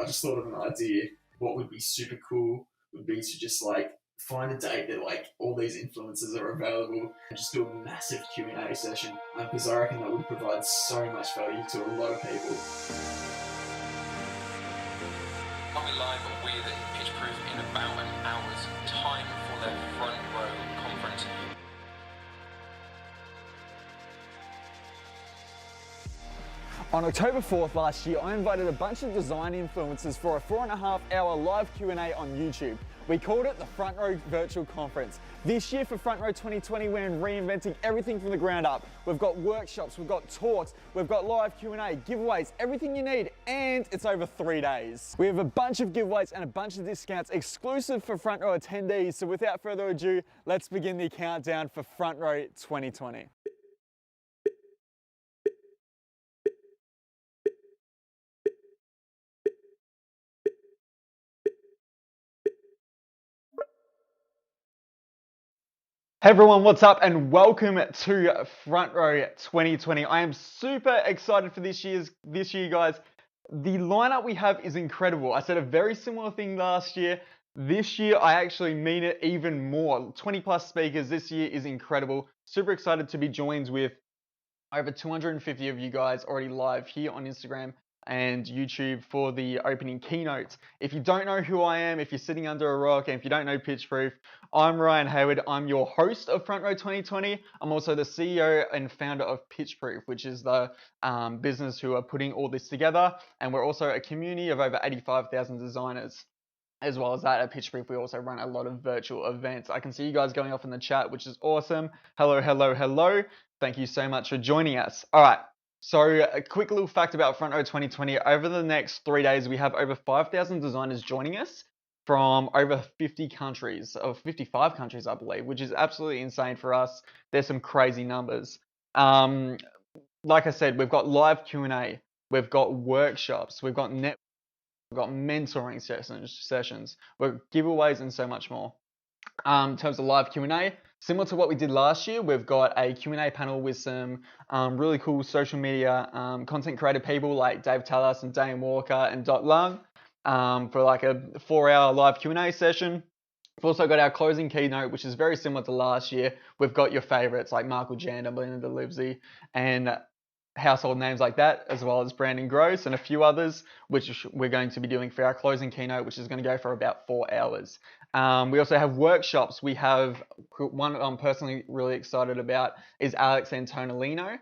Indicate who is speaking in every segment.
Speaker 1: I just thought of an idea. What would be super cool would be to just like find a date that like all these influencers are available and just do a massive Q&A session, because I reckon that would provide so much value to a lot of people.
Speaker 2: I'll be live with Pitchproof in about an hour's time for their Front Row conference.
Speaker 3: On October 4th last year, I invited a bunch of design influencers for a 4.5-hour live Q&A on YouTube. We called it the Front Row Virtual Conference. This year for Frontrow2020, we're reinventing everything from the ground up. We've got workshops, we've got talks, we've got live Q&A, giveaways, everything you need, and it's over 3 days. We have a bunch of giveaways and a bunch of discounts exclusive for Front Row attendees. So without further ado, let's begin the countdown for Front Row 2020. Hey everyone, what's up and welcome to Front Row 2020. I am super excited for this year, guys. The lineup we have is incredible. I said a very similar thing last year. This year, I actually mean it even more. 20 plus speakers this year is incredible. Super excited to be joined with over 250 of you guys already live here on Instagram and YouTube for the opening keynote. If you don't know who I am, if you're sitting under a rock, and if you don't know Pitchproof, I'm Ryan Hayward. I'm your host of Front Row 2020. I'm also the CEO and founder of Pitchproof, which is the business who are putting all this together. And we're also a community of over 85,000 designers. As well as that, at Pitchproof, we also run a lot of virtual events. I can see you guys going off in the chat, which is awesome. Hello, hello, hello. Thank you so much for joining us. All right. So a quick little fact about Front Row 2020. Over the next 3 days, we have over 5,000 designers joining us from over 50 countries, or 55 countries, I believe, which is absolutely insane for us. There's some crazy numbers. Like I said, we've got live Q&A, we've got workshops, we've got mentoring sessions, we've got giveaways and so much more. In terms of live Q&A, similar to what we did last year, we've got a Q&A panel with some really cool social media content creator people like Dave Tallis and Dane Walker and Dot Lung for like a 4-hour live Q&A session. We've also got our closing keynote, which is very similar to last year. We've got your favorites like Michael Janda, Belinda Livesey, and household names like that, as well as Brandon Gross and a few others, which we're going to be doing for our closing keynote, which is going to go for about 4 hours. We also have workshops. We have one I'm personally really excited about is Alex Antonolino,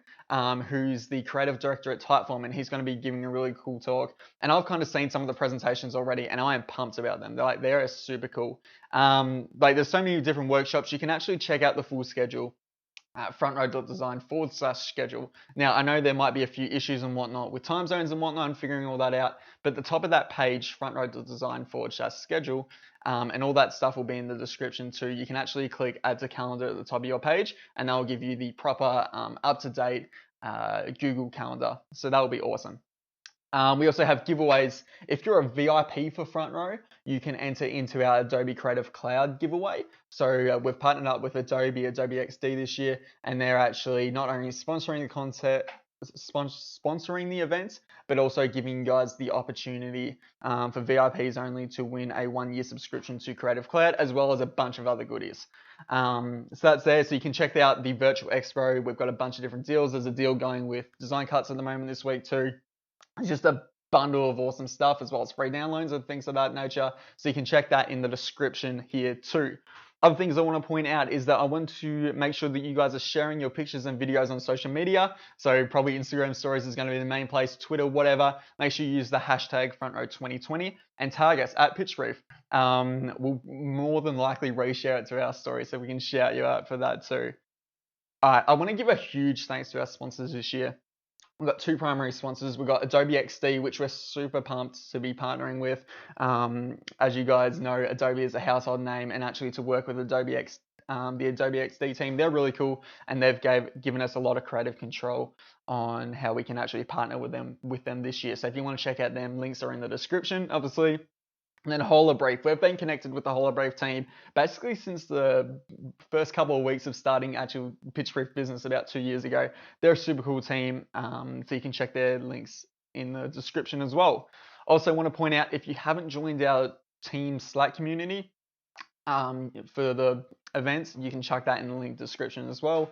Speaker 3: who's the creative director at Typeform, and he's going to be giving a really cool talk. And I've kind of seen some of the presentations already, and I am pumped about them. They're super cool. There's so many different workshops. You can actually check out the full schedule at frontrow.design/schedule. Now, I know there might be a few issues and whatnot with time zones and whatnot and figuring all that out, but at the top of that page, frontrow.design/schedule, and all that stuff will be in the description too. You can actually click add to calendar at the top of your page, and that will give you the proper up-to-date Google Calendar. So that will be awesome. We also have giveaways. If you're a VIP for Front Row, you can enter into our Adobe Creative Cloud giveaway. So we've partnered up with Adobe XD this year, and they're actually not only sponsoring the content, sponsoring the events, but also giving you guys the opportunity for VIPs only to win a 1-year subscription to Creative Cloud, as well as a bunch of other goodies. So that's there. So you can check out the Virtual Expo. We've got a bunch of different deals. There's a deal going with Design Cuts at the moment this week too. It's just a bundle of awesome stuff, as well as free downloads and things of that nature. So you can check that in the description here too. Other things I want to point out is that I want to make sure that you guys are sharing your pictures and videos on social media. So probably Instagram stories is going to be the main place, Twitter, whatever. Make sure you use the hashtag FrontRow2020 and tag us at Pitchproof. We'll more than likely reshare it to our story, so we can shout you out for that too. All right, I want to give a huge thanks to our sponsors this year. We've got 2 primary sponsors. We've got Adobe XD, which we're super pumped to be partnering with. As you guys know, Adobe is a household name, and actually to work with the Adobe XD team, they're really cool, and they've given us a lot of creative control on how we can actually partner with them this year. So if you want to check out them, links are in the description, obviously. And then Holobrief, we've been connected with the Holobrief team basically since the first couple of weeks of starting actual Pitchproof business about 2 years ago. They're a super cool team, so you can check their links in the description as well. Also want to point out, if you haven't joined our team Slack community for the events, you can chuck that in the link description as well.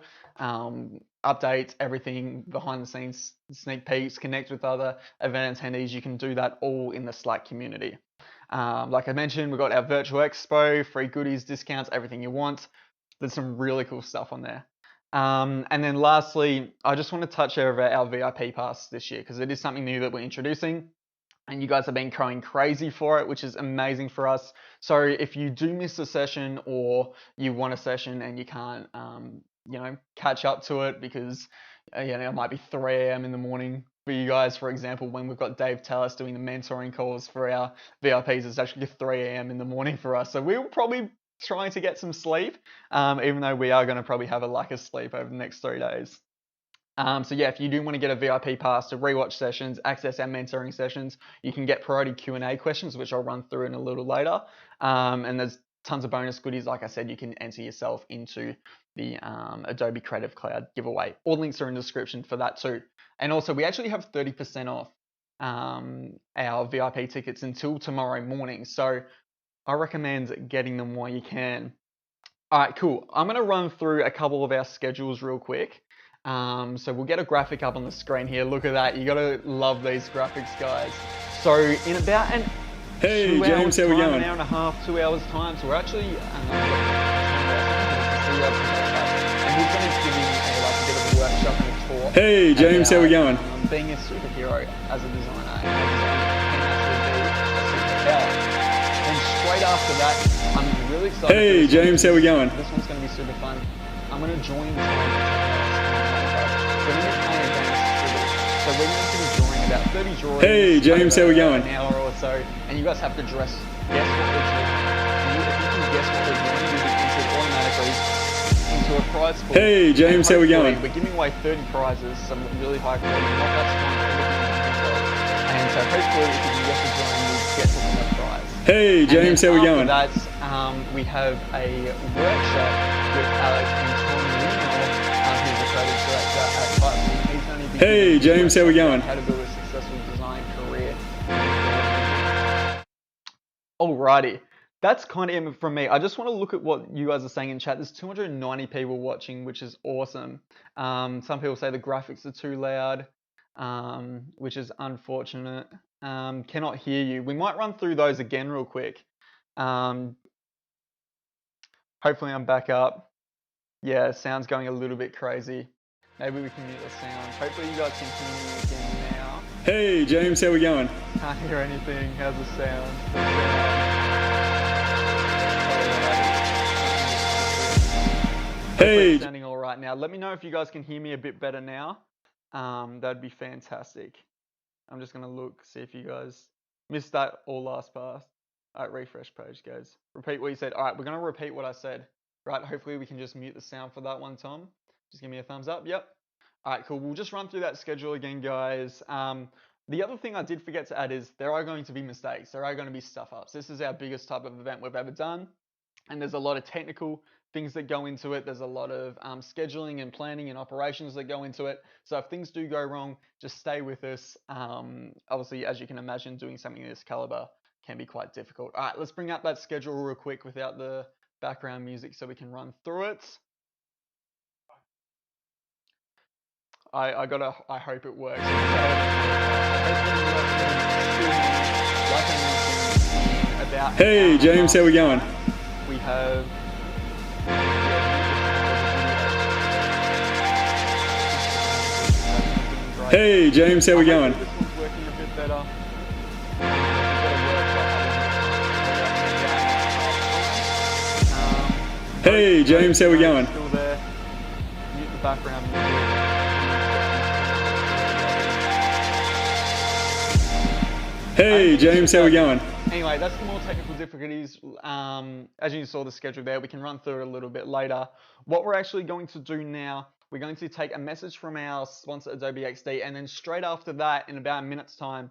Speaker 3: Updates, everything, behind the scenes, sneak peeks, connect with other event attendees. You can do that all in the Slack community. Like I mentioned, we've got our virtual expo, free goodies, discounts, everything you want. There's some really cool stuff on there. And then lastly, I just want to touch over our VIP pass this year, because it is something new that we're introducing. And you guys have been going crazy for it, which is amazing for us. So if you do miss a session, or you want a session and you can't, catch up to it because, it might be 3 a.m. in the morning for you guys, for example, when we've got Dave Tallis doing the mentoring calls for our VIPs, it's actually 3 a.m. in the morning for us. So we're probably trying to get some sleep, even though we are going to probably have a lack of sleep over the next 3 days. So yeah, if you do want to get a VIP pass to rewatch sessions, access our mentoring sessions, you can get priority Q&A questions, which I'll run through in a little later. And there's tons of bonus goodies. Like I said, you can enter yourself into the Adobe Creative Cloud giveaway. All links are in the description for that too. And also, we actually have 30% off our VIP tickets until tomorrow morning. So I recommend getting them while you can. All right, cool. I'm going to run through a couple of our schedules real quick. So we'll get a graphic up on the screen here. Look at that. You got to love these graphics, guys. So in about an
Speaker 4: Hey, James, how we going?
Speaker 3: An hour and a half, 2 hours time. So we're actually and he's going to give you a bit of a workshop and a tour.
Speaker 4: Hey, James, how we going?
Speaker 3: Being a superhero as a designer, and can actually be a superpower. And straight after that, I'm really excited.
Speaker 4: Hey, James, how we going?
Speaker 3: This one's going to be super fun. I'm going to join the so we're going to be drawing about 30 drawings.
Speaker 4: Hey, James, how we going?
Speaker 3: An hour or so, and you guys have to guess what we're drawing. And if you can guess what we're drawing, you'll be entered automatically into a prize pool.
Speaker 4: Hey, James, how we going?
Speaker 3: We're giving away 30 prizes, some really high quality, not that small, and so hopefully if you can guess the drawing, you'll get to win a prize.
Speaker 4: Hey, James, how we going?
Speaker 3: After that, we have a workshop with Alex and Tom Lino, who's the creative director at Button.
Speaker 4: Hey, James, how we going?
Speaker 3: How to build a successful design career. Alrighty, that's kind of it from me. I just want to look at what you guys are saying in chat. There's 290 people watching, which is awesome. Some people say the graphics are too loud, which is unfortunate. Cannot hear you. We might run through those again real quick. Hopefully I'm back up. Yeah, sound's going a little bit crazy. Maybe we can mute the sound. Hopefully you guys can hear me again now.
Speaker 4: Hey, James, how we going?
Speaker 3: Can't hear anything. How's the sound?
Speaker 4: Hey.
Speaker 3: It's sounding all right now. Let me know if you guys can hear me a bit better now. That'd be fantastic. I'm just gonna look, see if you guys missed that all last pass. All right, refresh page, guys. Repeat what you said. All right, we're gonna repeat what I said. Right, hopefully we can just mute the sound for that one, Tom. Just give me a thumbs up. Yep. All right, cool. We'll just run through that schedule again, guys. The other thing I did forget to add is there are going to be mistakes. There are going to be stuff ups. This is our biggest type of event we've ever done. And there's a lot of technical things that go into it. There's a lot of scheduling and planning and operations that go into it. So if things do go wrong, just stay with us. Obviously, as you can imagine, doing something of this caliber can be quite difficult. All right, let's bring up that schedule real quick without the background music so we can run through it. I hope it works.
Speaker 4: Hey, James, how we going?
Speaker 3: We have.
Speaker 4: Hey, James, how we going?
Speaker 3: This one's working a bit better.
Speaker 4: Hey, James, how we going?
Speaker 3: Still there. Mute the background music.
Speaker 4: Hey, James, how we going?
Speaker 3: Anyway, that's the more technical difficulties. As you saw the schedule there, we can run through it a little bit later. What we're actually going to do now, we're going to take a message from our sponsor Adobe XD, and then straight after that, in about a minute's time,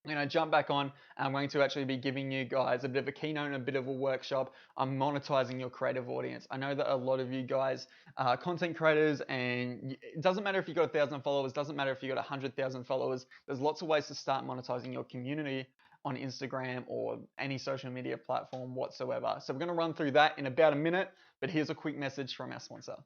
Speaker 3: I'm going to jump back on, and I'm going to actually be giving you guys a bit of a keynote and a bit of a workshop on monetizing your creative audience. I know that a lot of you guys are content creators, and it doesn't matter if you've got 1,000 followers, doesn't matter if you've got 100,000 followers. There's lots of ways to start monetizing your community on Instagram or any social media platform whatsoever. So we're going to run through that in about a minute, but here's a quick message from our sponsor.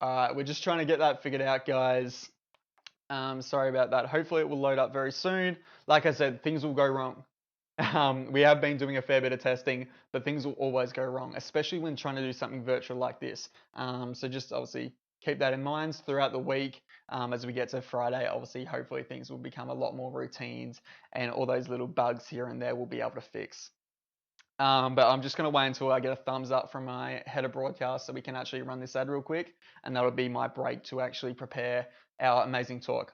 Speaker 3: All right, we're just trying to get that figured out, guys. Sorry about that. Hopefully it will load up very soon. Like I said, things will go wrong. We have been doing a fair bit of testing, but things will always go wrong, especially when trying to do something virtual like this. So just obviously keep that in mind throughout the week. As we get to Friday, obviously, hopefully things will become a lot more routines, and all those little bugs here and there we'll be able to fix. But I'm just going to wait until I get a thumbs up from my head of broadcast so we can actually run this ad real quick, and that'll be my break to actually prepare our amazing talk.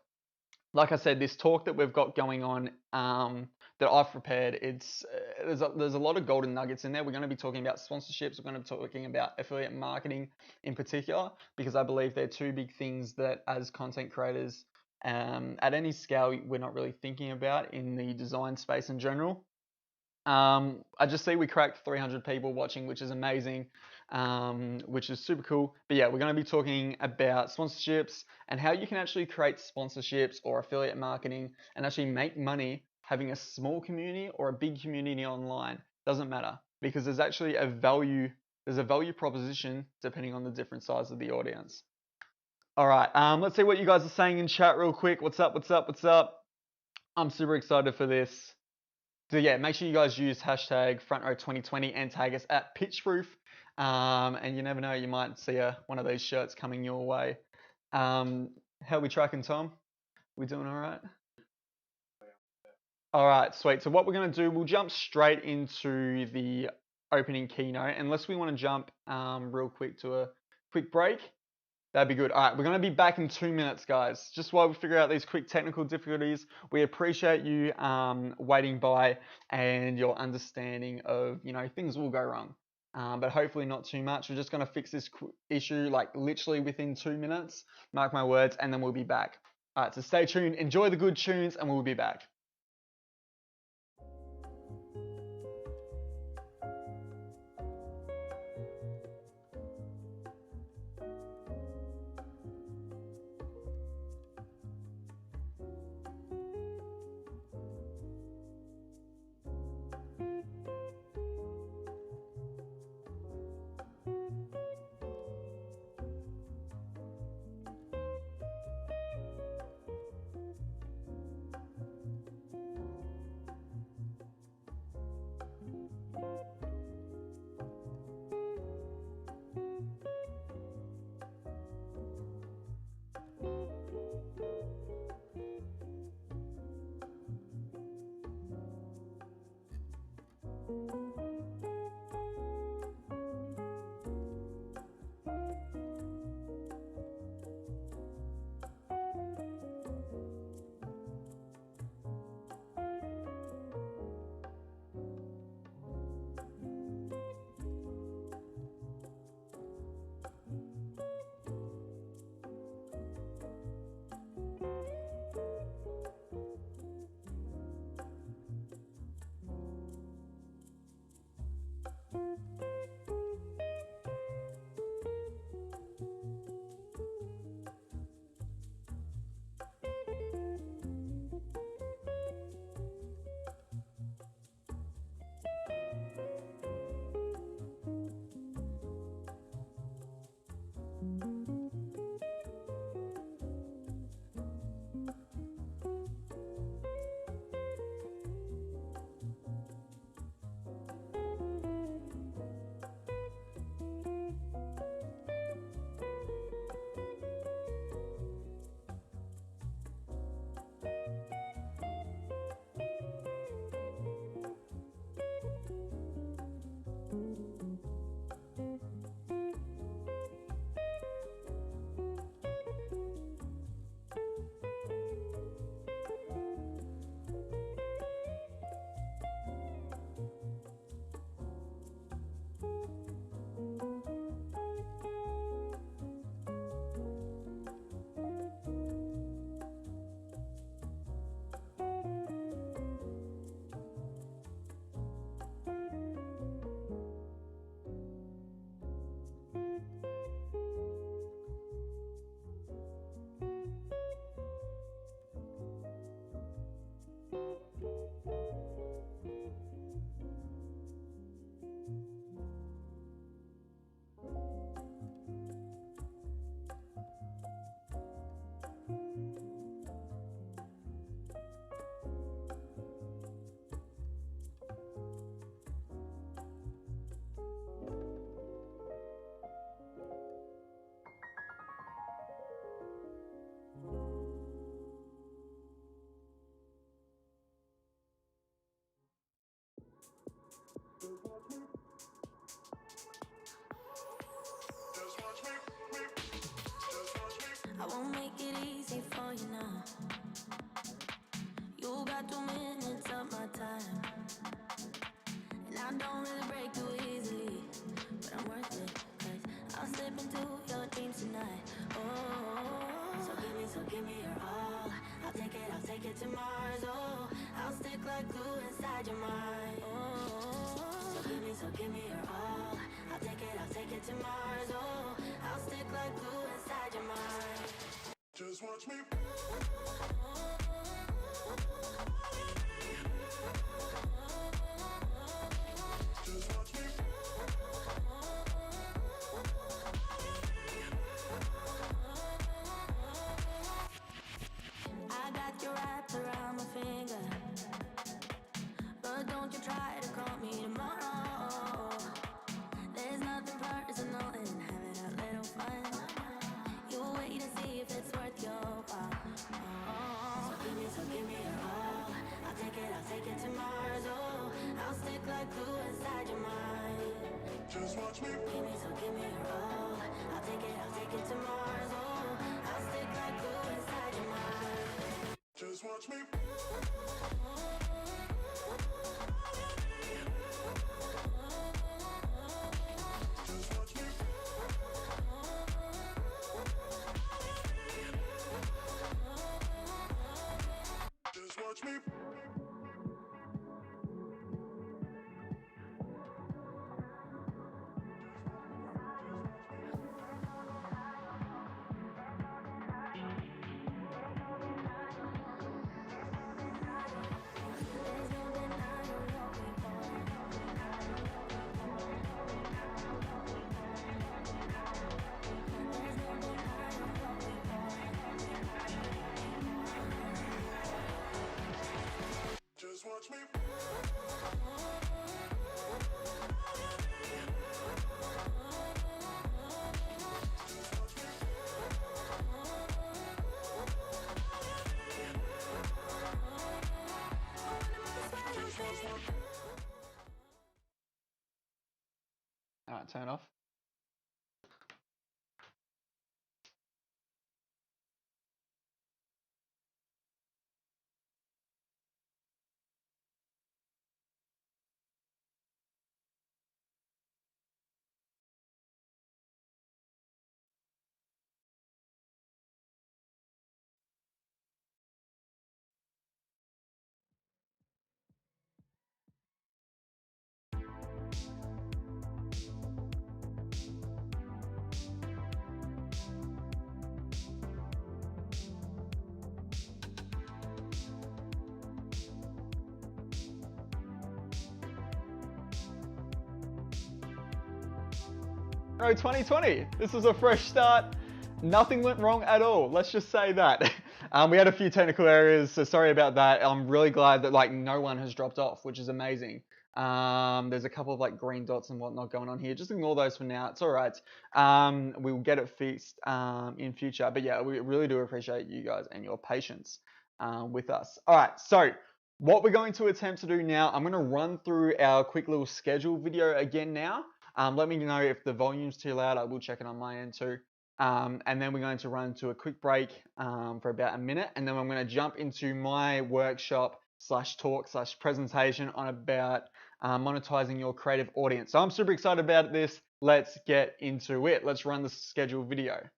Speaker 3: Like I said, this talk that we've got going on that I've prepared, there's a lot of golden nuggets in there. We're going to be talking about sponsorships. We're going to be talking about affiliate marketing in particular, because I believe they're two big things that as content creators at any scale, we're not really thinking about in the design space in general. I just see we cracked 300 people watching, which is amazing, which is super cool. But yeah, we're going to be talking about sponsorships and how you can actually create sponsorships or affiliate marketing and actually make money having a small community or a big community online. Doesn't matter, because there's actually a value proposition depending on the different size of the audience. All right, let's see what you guys are saying in chat real quick. What's up? What's up? What's up? I'm super excited for this. So yeah, make sure you guys use hashtag Frontrow2020 and tag us at Pitchproof. And you never know, you might see one of these shirts coming your way. How are we tracking, Tom? We doing all right? All right, sweet. So what we're going to do, we'll jump straight into the opening keynote, unless we want to jump real quick to a quick break. That'd be good. All right, we're going to be back in 2 minutes, guys. Just while we figure out these quick technical difficulties, we appreciate you waiting by and your understanding of, things will go wrong. But hopefully not too much. We're just going to fix this issue like literally within 2 minutes, mark my words, and then we'll be back. All right, so stay tuned, enjoy the good tunes, and we'll be back.
Speaker 5: got 2 minutes of my time, and I don't really break too easily, but I'm worth it, 'cause I'll slip into your dreams tonight. Oh, so give me your all. I'll take it to Mars. Oh, I'll stick like glue inside your mind. Oh, so give me your all. I'll take it to Mars. Oh, I'll stick like glue inside your mind. Just watch me. Just watch me. I got you wrapped around my finger, but don't you try to call me tomorrow. There's nothing personal in having a little fun. You wait and see if it's worth your while. Oh, so give me your all. I'll take it to Mars. Oh, I'll stick like glue inside your mind. Just watch me. Give me your all. I'll take it to Mars. Oh, I'll stick like glue inside your mind. Just watch me. Just watch me. Just watch me. Just watch me.
Speaker 3: All right, turn off. Frontrow 2020. This is a fresh start. Nothing went wrong at all. Let's just say that. We had a few technical errors, so sorry about that. I'm really glad that like no one has dropped off, which is amazing. There's a couple of like green dots and whatnot going on here. Just ignore those for now. It's all right. We will get it fixed in future. But yeah, we really do appreciate you guys and your patience with us. All right, so what we're going to attempt to do now, I'm going to run through our quick little schedule video again now. Let me know if the volume's too loud. I will check it on my end too. And then we're going to run to a quick break for about a minute. And then I'm going to jump into my workshop / talk / presentation on about monetizing your creative audience. So I'm super excited about this. Let's get into it. Let's run the schedule video.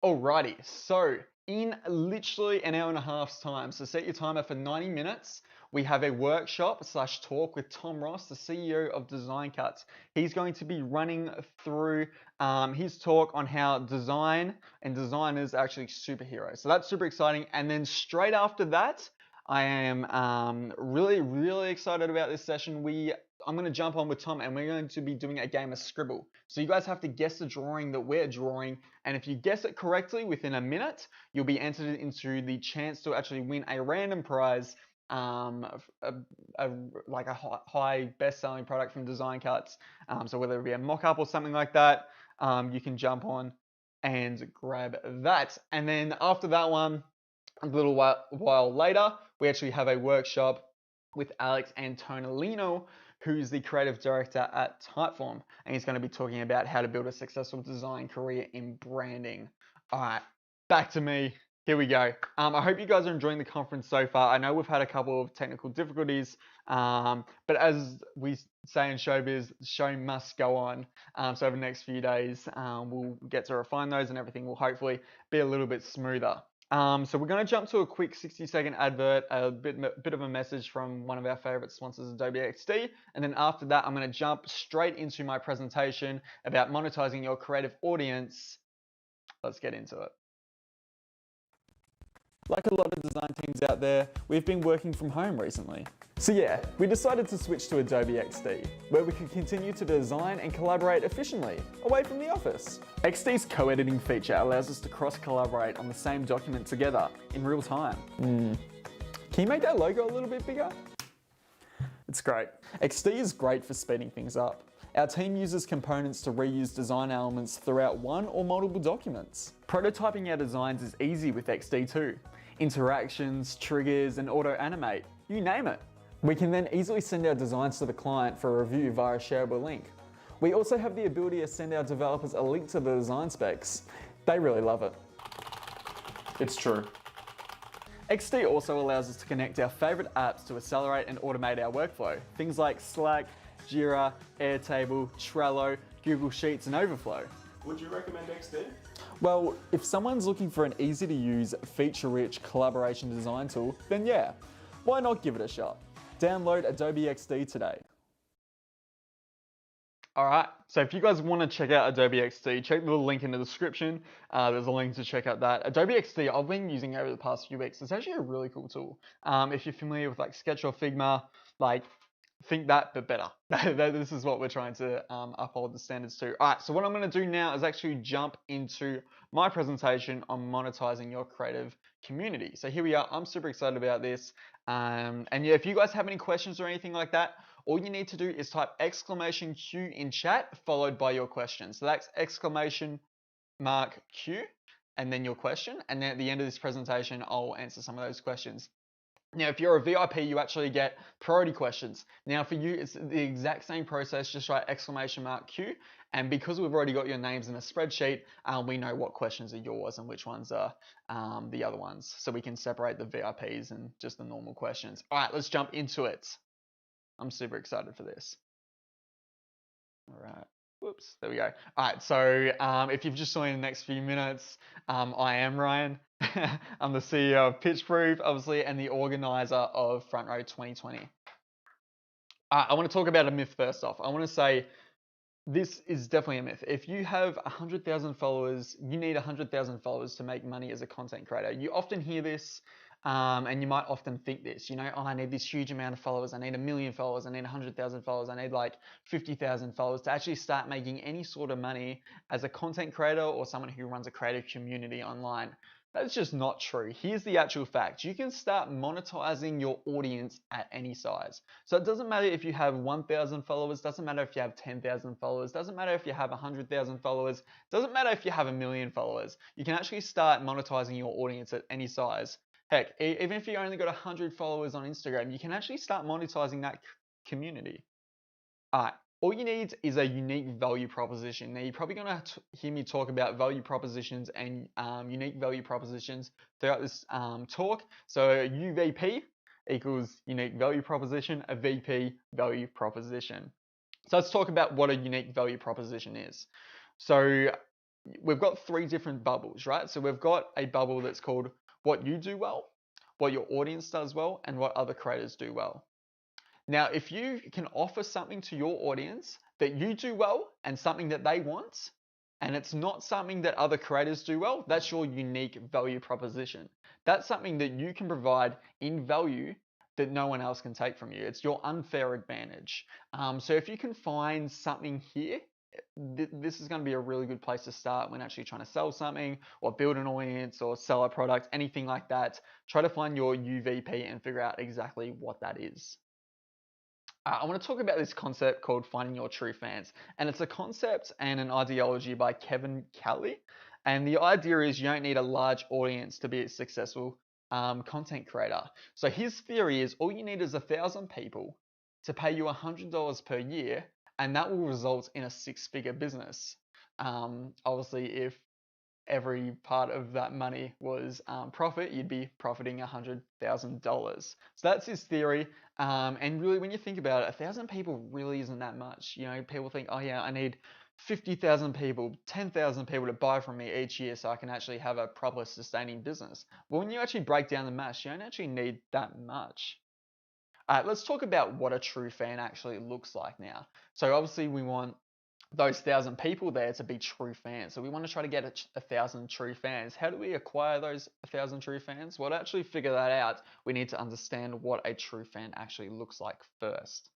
Speaker 3: Alrighty, so in literally an hour and a half's time, so set your timer for 90 minutes, we have a workshop / talk with Tom Ross, the CEO of Design Cuts. He's going to be running through his talk on how design and designers are actually superheroes. So that's super exciting. And then straight after that, I am really excited about this session. I'm going to jump on with Tom and we're going to be doing a game of Scribble. So you guys have to guess the drawing that we're drawing. And if you guess it correctly within a minute, you'll be entered into the chance to actually win a random prize, like a high best-selling product from Design Cuts. So whether it be a mock-up or something like that, you can jump on and grab that. And then after that one, a little while later, we actually have a workshop with Alex Antonelino, who's the creative director at Typeform, and he's going to be talking about how to build a successful design career in branding. All right, back to me. Here we go. I hope you guys are enjoying the conference so far. I know we've had a couple of technical difficulties, but as we say in showbiz, the show must go on. So over the next few days, we'll get to refine those and everything will hopefully be a little bit smoother. So we're going to jump to a quick 60-second advert, a bit of a message from one of our favorite sponsors, Adobe XD. And then after that, I'm going to jump straight into my presentation about monetizing your creative audience. Let's get into it.
Speaker 4: Like a lot of design teams out there, we've been working from home recently. So yeah, we decided to switch to Adobe XD, where we could continue to design and collaborate efficiently, away from the office. XD's co-editing feature allows us to cross-collaborate on the same document together in real time. Can you make that logo a little bit bigger? It's great. XD is great for speeding things up. Our team uses components to reuse design elements throughout one or multiple documents. Prototyping our designs is easy with XD too. Interactions, triggers, and auto-animate, you name it. We can then easily send our designs to the client for a review via a shareable link. We also have the ability to send our developers a link to the design specs. They really love it. It's true. XD also allows us to connect our favorite apps to accelerate and automate our workflow. Things like Slack, Jira, Airtable, Trello, Google Sheets, and Overflow.
Speaker 6: Would you recommend XD?
Speaker 4: Well, if someone's looking for an easy-to-use, feature-rich collaboration design tool, then yeah, why not give it a shot? Download Adobe XD today.
Speaker 3: All right, so if you guys want to check out Adobe XD, check the link in the description. There's a link to check out that. Adobe XD, I've been using over the past few weeks. It's actually a really cool tool. If you're familiar with like Sketch or Figma, like think that, but better. This is what we're trying to uphold the standards to. All right, so what I'm going to do now is actually jump into my presentation on monetizing your creative community. So here we are. I'm super excited about this. And yeah, if you guys have any questions or anything like that, all you need to do is type !Q in chat followed by your question. So that's !Q and then your question. And then at the end of this presentation, I'll answer some of those questions. Now, if you're a VIP, you actually get priority questions. Now, for you, it's the exact same process, just write !Q. And because we've already got your names in a spreadsheet, we know what questions are yours and which ones are the other ones. So we can separate the VIPs and just the normal questions. All right, let's jump into it. I'm super excited for this. All right. Whoops, there we go. All right, so if you've just joined in the next few minutes, I am Ryan. I'm the CEO of Pitchproof, obviously, and the organizer of Frontrow2020. I want to talk about a myth first off. I want to say this is definitely a myth. If you have 100,000 followers, you need 100,000 followers to make money as a content creator. You often hear this, and you might often think this, you know, oh, I need this huge amount of followers. I need 1 million followers. I need 100,000 followers. I need like 50,000 followers to actually start making any sort of money as a content creator or someone who runs a creative community online. That's just not true. Here's the actual fact. You can start monetizing your audience at any size. So it doesn't matter if you have 1,000 followers, doesn't matter if you have 10,000 followers, doesn't matter if you have 100,000 followers, doesn't matter if you have 1 million followers. You can actually start monetizing your audience at any size. Heck, even if you only got 100 followers on Instagram, you can actually start monetizing that community. All right. All you need is a unique value proposition. Now, you're probably going to hear me talk about value propositions and unique value propositions throughout this talk. So UVP equals unique value proposition, a VP value proposition. So let's talk about what a unique value proposition is. So we've got 3 different bubbles, right? So we've got a bubble that's called what you do well, what your audience does well, and what other creators do well. Now, if you can offer something to your audience that you do well and something that they want, and it's not something that other creators do well, that's your unique value proposition. That's something that you can provide in value that no one else can take from you. It's your unfair advantage. So if you can find something here, this is going to be a really good place to start when actually trying to sell something or build an audience or sell a product, anything like that. Try to find your UVP and figure out exactly what that is. I want to talk about this concept called finding your true fans. And it's a concept and an ideology by Kevin Kelly. And the idea is you don't need a large audience to be a successful content creator. So his theory is all you need is 1,000 people to pay you $100 per year, and that will result in a 6-figure business. Obviously, if every part of that money was profit, you'd be profiting $100,000. So that's his theory. And really, when you think about it, 1,000 people really isn't that much. You know, people think, oh yeah, I need 50,000 people, 10,000 people to buy from me each year so I can actually have a proper sustaining business. Well, when you actually break down the maths, you don't actually need that much. Let's talk about what a true fan actually looks like now. So obviously we want those 1,000 people there to be true fans. So we want to try to get 1,000 true fans. How do we acquire those 1,000 true fans? Well, to actually figure that out, we need to understand what a true fan actually looks like first.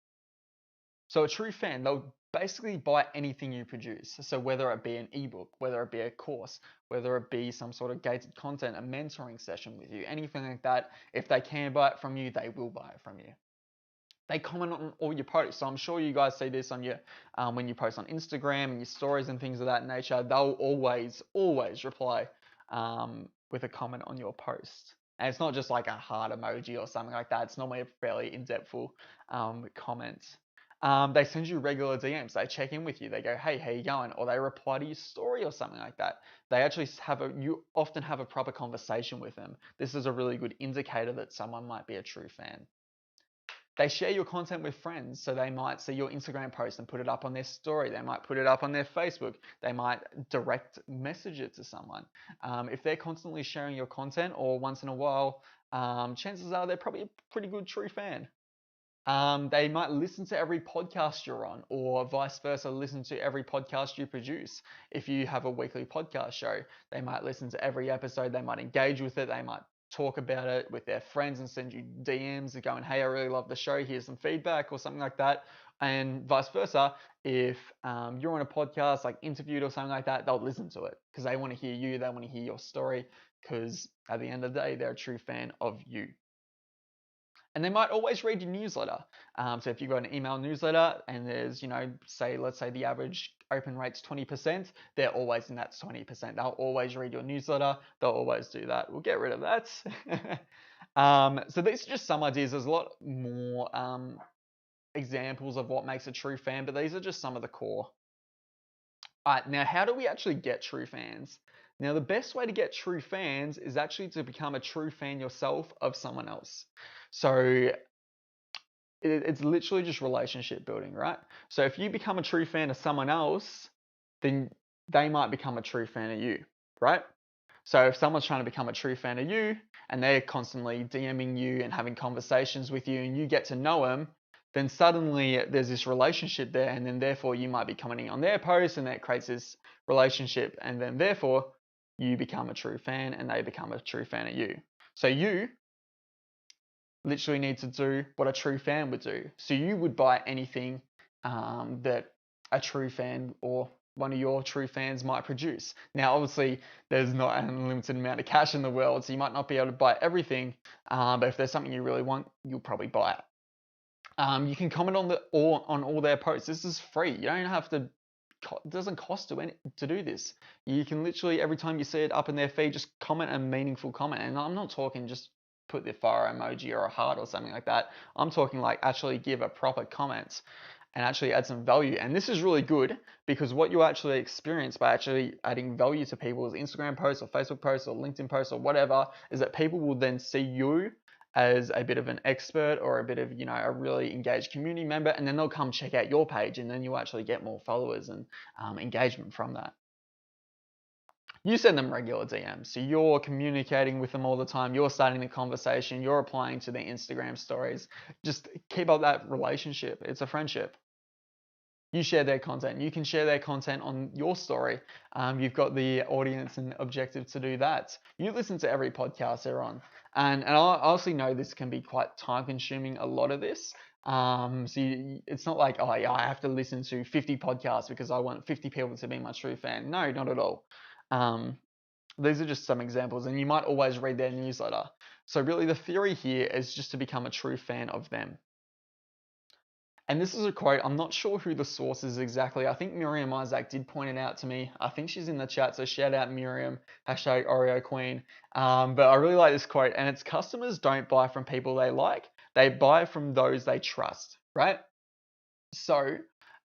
Speaker 3: So a true fan, they'll basically buy anything you produce. So whether it be an ebook, whether it be a course, whether it be some sort of gated content, a mentoring session with you, anything like that, if they can buy it from you, they will buy it from you. They comment on all your posts. So I'm sure you guys see this on your when you post on Instagram and your stories and things of that nature. They'll always reply with a comment on your post. And it's not just like a heart emoji or something like that. It's normally a fairly in-depth comment. They send you regular DMs. They check in with you. They go, hey, how you going? Or they reply to your story or something like that. They actually you often have a proper conversation with them. This is a really good indicator that someone might be a true fan. They share your content with friends, so they might see your Instagram post and put it up on their story. They might put it up on their Facebook. They might direct message it to someone. If they're constantly sharing your content, or once in a while, chances are they're probably a pretty good true fan. They might listen to every podcast you're on, or vice versa, listen to every podcast you produce. If you have a weekly podcast show, they might listen to every episode. They might engage with it. They might talk about it with their friends and send you DMs going, hey, I really love the show, here's some feedback or something like that. And vice versa, if you're on a podcast, like interviewed or something like that, they'll listen to it because they want to hear you, they want to hear your story, because at the end of the day, they're a true fan of you. And they might always read your newsletter. So if you've got an email newsletter and there's, let's say the average open rate's 20%, they're always in that 20%. They'll always read your newsletter. They'll always do that. We'll get rid of that. So these are just some ideas. There's a lot more examples of what makes a true fan, but these are just some of the core. All right, now how do we actually get true fans? Now, the best way to get true fans is actually to become a true fan yourself of someone else. So it's literally just relationship building, right? So if you become a true fan of someone else, then they might become a true fan of you, right? So if someone's trying to become a true fan of you and they're constantly DMing you and having conversations with you and you get to know them, then suddenly there's this relationship there, and then therefore you might be commenting on their posts, and that creates this relationship, and then therefore you become a true fan and they become a true fan of you. So you literally need to do what a true fan would do. So you would buy anything that a true fan or one of your true fans might produce. Now, obviously, there's not an unlimited amount of cash in the world, so you might not be able to buy everything, but if there's something you really want, you'll probably buy it. You can comment on all their posts. This is free. You don't have to. It doesn't cost to do this. You can literally, every time you see it up in their feed, just comment a meaningful comment. And I'm not talking just put the fire emoji or a heart or something like that. I'm talking like actually give a proper comment and actually add some value. And this is really good because what you actually experience by actually adding value to people's Instagram posts or Facebook posts or LinkedIn posts or whatever is that people will then see you as a bit of an expert or a bit of, a really engaged community member, and then they'll come check out your page, and then you actually get more followers and engagement from that. You send them regular DMs, so you're communicating with them all the time, you're starting the conversation, you're replying to their Instagram stories. Just keep up that relationship. It's a friendship. You share their content. You can share their content on your story. You've got the audience and objective to do that. You listen to every podcast they're on. And I honestly know this can be quite time consuming, a lot of this. It's not like, oh yeah, I have to listen to 50 podcasts because I want 50 people to be my true fan. No, not at all. These are just some examples, and you might always read their newsletter. So really the theory here is just to become a true fan of them. And this is a quote, I'm not sure who the source is exactly. I think Miriam Isaac did point it out to me. I think she's in the chat, so shout out Miriam, #Oreo Queen. But I really like this quote, and it's customers don't buy from people they like, they buy from those they trust, right? So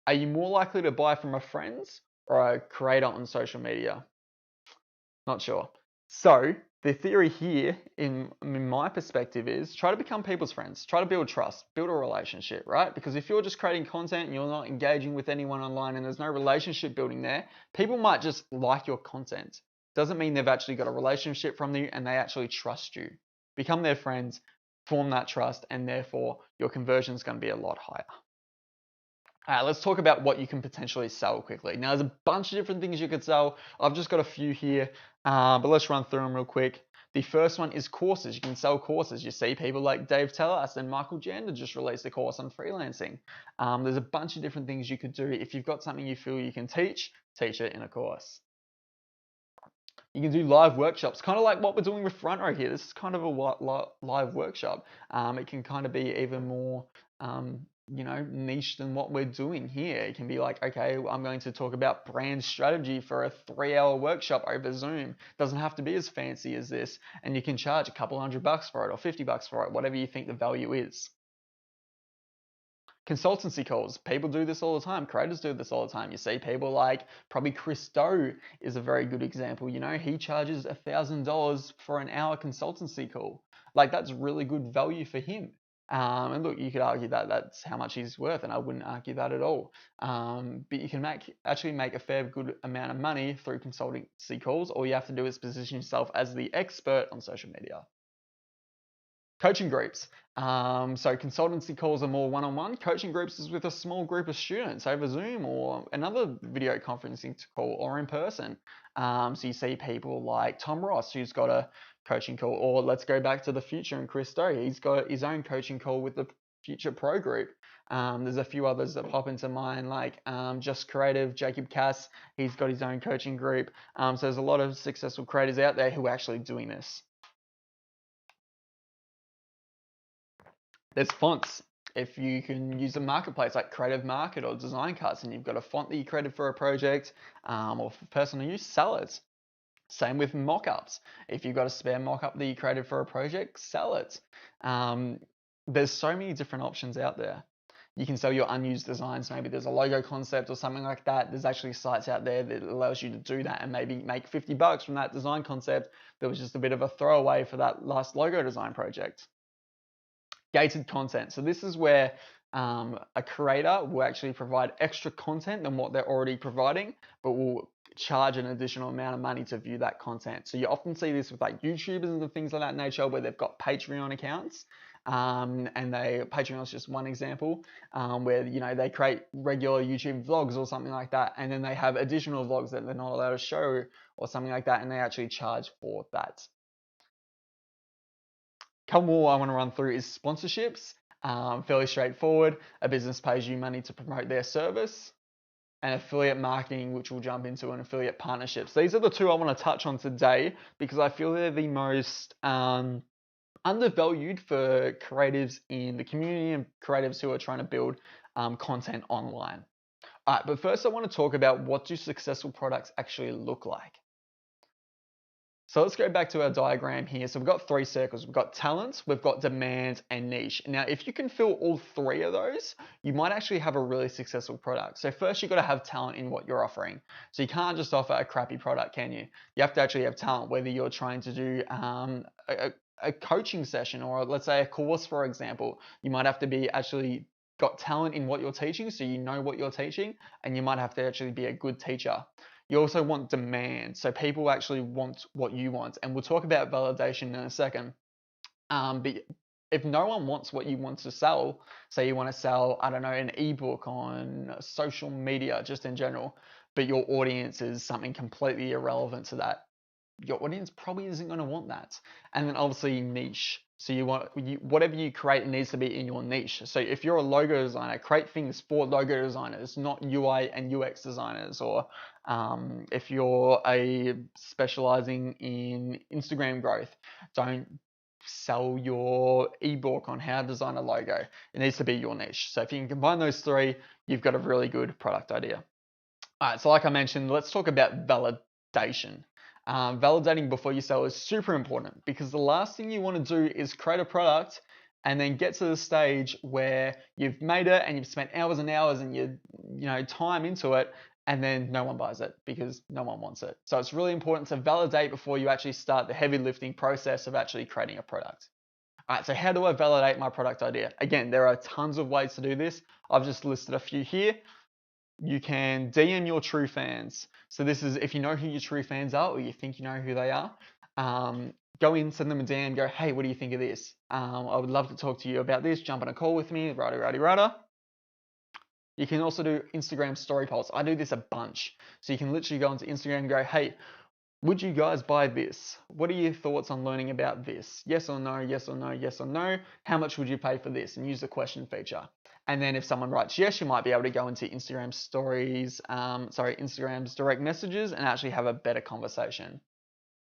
Speaker 3: are you more likely to buy from a friend or a creator on social media? Not sure. So the theory here, in my perspective, is try to become people's friends. Try to build trust, build a relationship, right? Because if you're just creating content and you're not engaging with anyone online and there's no relationship building there, people might just like your content. Doesn't mean they've actually got a relationship from you and they actually trust you. Become their friends, form that trust, and therefore your conversion is going to be a lot higher. All right, let's talk about what you can potentially sell quickly. Now, there's a bunch of different things you could sell. I've just got a few here, but let's run through them real quick. The first one is courses. You can sell courses. You see people like Dave Tellas and Michael Jander just released a course on freelancing. There's a bunch of different things you could do. If you've got something you feel you can teach it in a course. You can do live workshops, kind of like what we're doing with Frontrow here. This is kind of a live workshop. It can kind of be even more niche than what we're doing here. It can be like, okay, I'm going to talk about brand strategy for a 3-hour workshop over Zoom. Doesn't have to be as fancy as this, and you can charge a couple $100 for it or $50 for it, whatever you think the value is. Consultancy calls. People do this all the time. Creators do this all the time. You see people like probably Chris Do is a very good example. He charges $1,000 for an hour consultancy call. Like, that's really good value for him. And look, you could argue that that's how much he's worth, and I wouldn't argue that at all. But you can actually make a fair good amount of money through consultancy calls. All you have to do is position yourself as the expert on social media. Coaching groups. So consultancy calls are more one-on-one. Coaching groups is with a small group of students over Zoom or another video conferencing call or in person. So you see people like Tom Ross, who's got a coaching call, or let's go back to the future and Chris Do. He's got his own coaching call with the Future Pro Group. There's a few others that pop into mind, like Just Creative, Jacob Cass. He's got his own coaching group. So there's a lot of successful creators out there who are actually doing this. There's fonts. If you can use a marketplace like Creative Market or Design Cuts and you've got a font that you created for a project or for personal use, sell it. Same with mockups. If you've got a spare mockup that you created for a project, sell it. There's so many different options out there. You can sell your unused designs. Maybe there's a logo concept or something like that. There's actually sites out there that allows you to do that and maybe make $50 from that design concept that was just a bit of a throwaway for that last logo design project. Gated content. So this is where a creator will actually provide extra content than what they're already providing, but will charge an additional amount of money to view that content. So you often see this with like YouTubers and things of that nature where they've got Patreon accounts. Patreon is just one example where they create regular YouTube vlogs or something like that, and then they have additional vlogs that they're not allowed to show or something like that, and they actually charge for that. Couple more I want to run through is sponsorships. Fairly straightforward. A business pays you money to promote their service. And affiliate marketing, which we'll jump into, and affiliate partnerships. These are the two I want to touch on today because I feel they're the most undervalued for creatives in the community and creatives who are trying to build content online. All right, but first I want to talk about what do successful products actually look like. So let's go back to our diagram here. So we've got 3 circles. We've got talent, we've got demand, and niche. Now, if you can fill all 3 of those, you might actually have a really successful product. So first, you've got to have talent in what you're offering. So you can't just offer a crappy product, can you? You have to actually have talent, whether you're trying to do a coaching session or let's say a course, for example. You might have to be actually got talent in what you're teaching, so you know what you're teaching, and you might have to actually be a good teacher. You also want demand, so people actually want what you want, and we'll talk about validation in a second. But if no one wants what you want to sell, say you want to sell, I don't know, an ebook on social media, just in general, but your audience is something completely irrelevant to that, your audience probably isn't going to want that. And then obviously niche. So whatever you create needs to be in your niche. So if you're a logo designer, create things for logo designers, not UI and UX designers. Or if you're specializing in Instagram growth, don't sell your ebook on how to design a logo. It needs to be your niche. So if you can combine those 3, you've got a really good product idea. All right, so like I mentioned, let's talk about validation. Validating before you sell is super important because the last thing you want to do is create a product and then get to the stage where you've made it and you've spent hours and hours and time into it, and then no one buys it because no one wants it. So it's really important to validate before you actually start the heavy lifting process of actually creating a product. All right, so how do I validate my product idea? Again, there are tons of ways to do this. I've just listed a few here. You can DM your true fans. So this is if you know who your true fans are or you think you know who they are. Go in, send them a DM, go, hey, what do you think of this? I would love to talk to you about this. Jump on a call with me, rada. You can also do Instagram story polls. I do this a bunch. So you can literally go into Instagram and go, hey, would you guys buy this? What are your thoughts on learning about this? Yes or no, yes or no, yes or no. How much would you pay for this? And use the question feature. And then if someone writes yes, you might be able to go into Instagram stories, Instagram's direct messages and actually have a better conversation.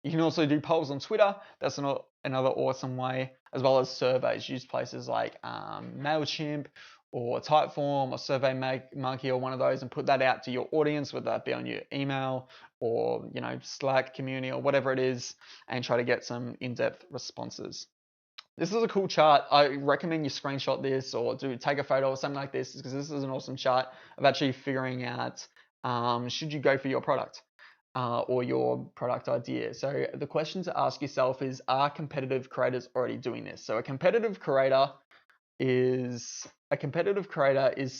Speaker 3: You can also do polls on Twitter. That's another awesome way, as well as surveys. Use places like MailChimp or Typeform or SurveyMonkey or one of those and put that out to your audience, whether that be on your email or Slack community or whatever it is, and try to get some in-depth responses. This is a cool chart. I recommend you screenshot this or take a photo or something like this because this is an awesome chart of actually figuring out should you go for your product or your product idea. So the question to ask yourself is, are competitive creators already doing this? So a competitive creator is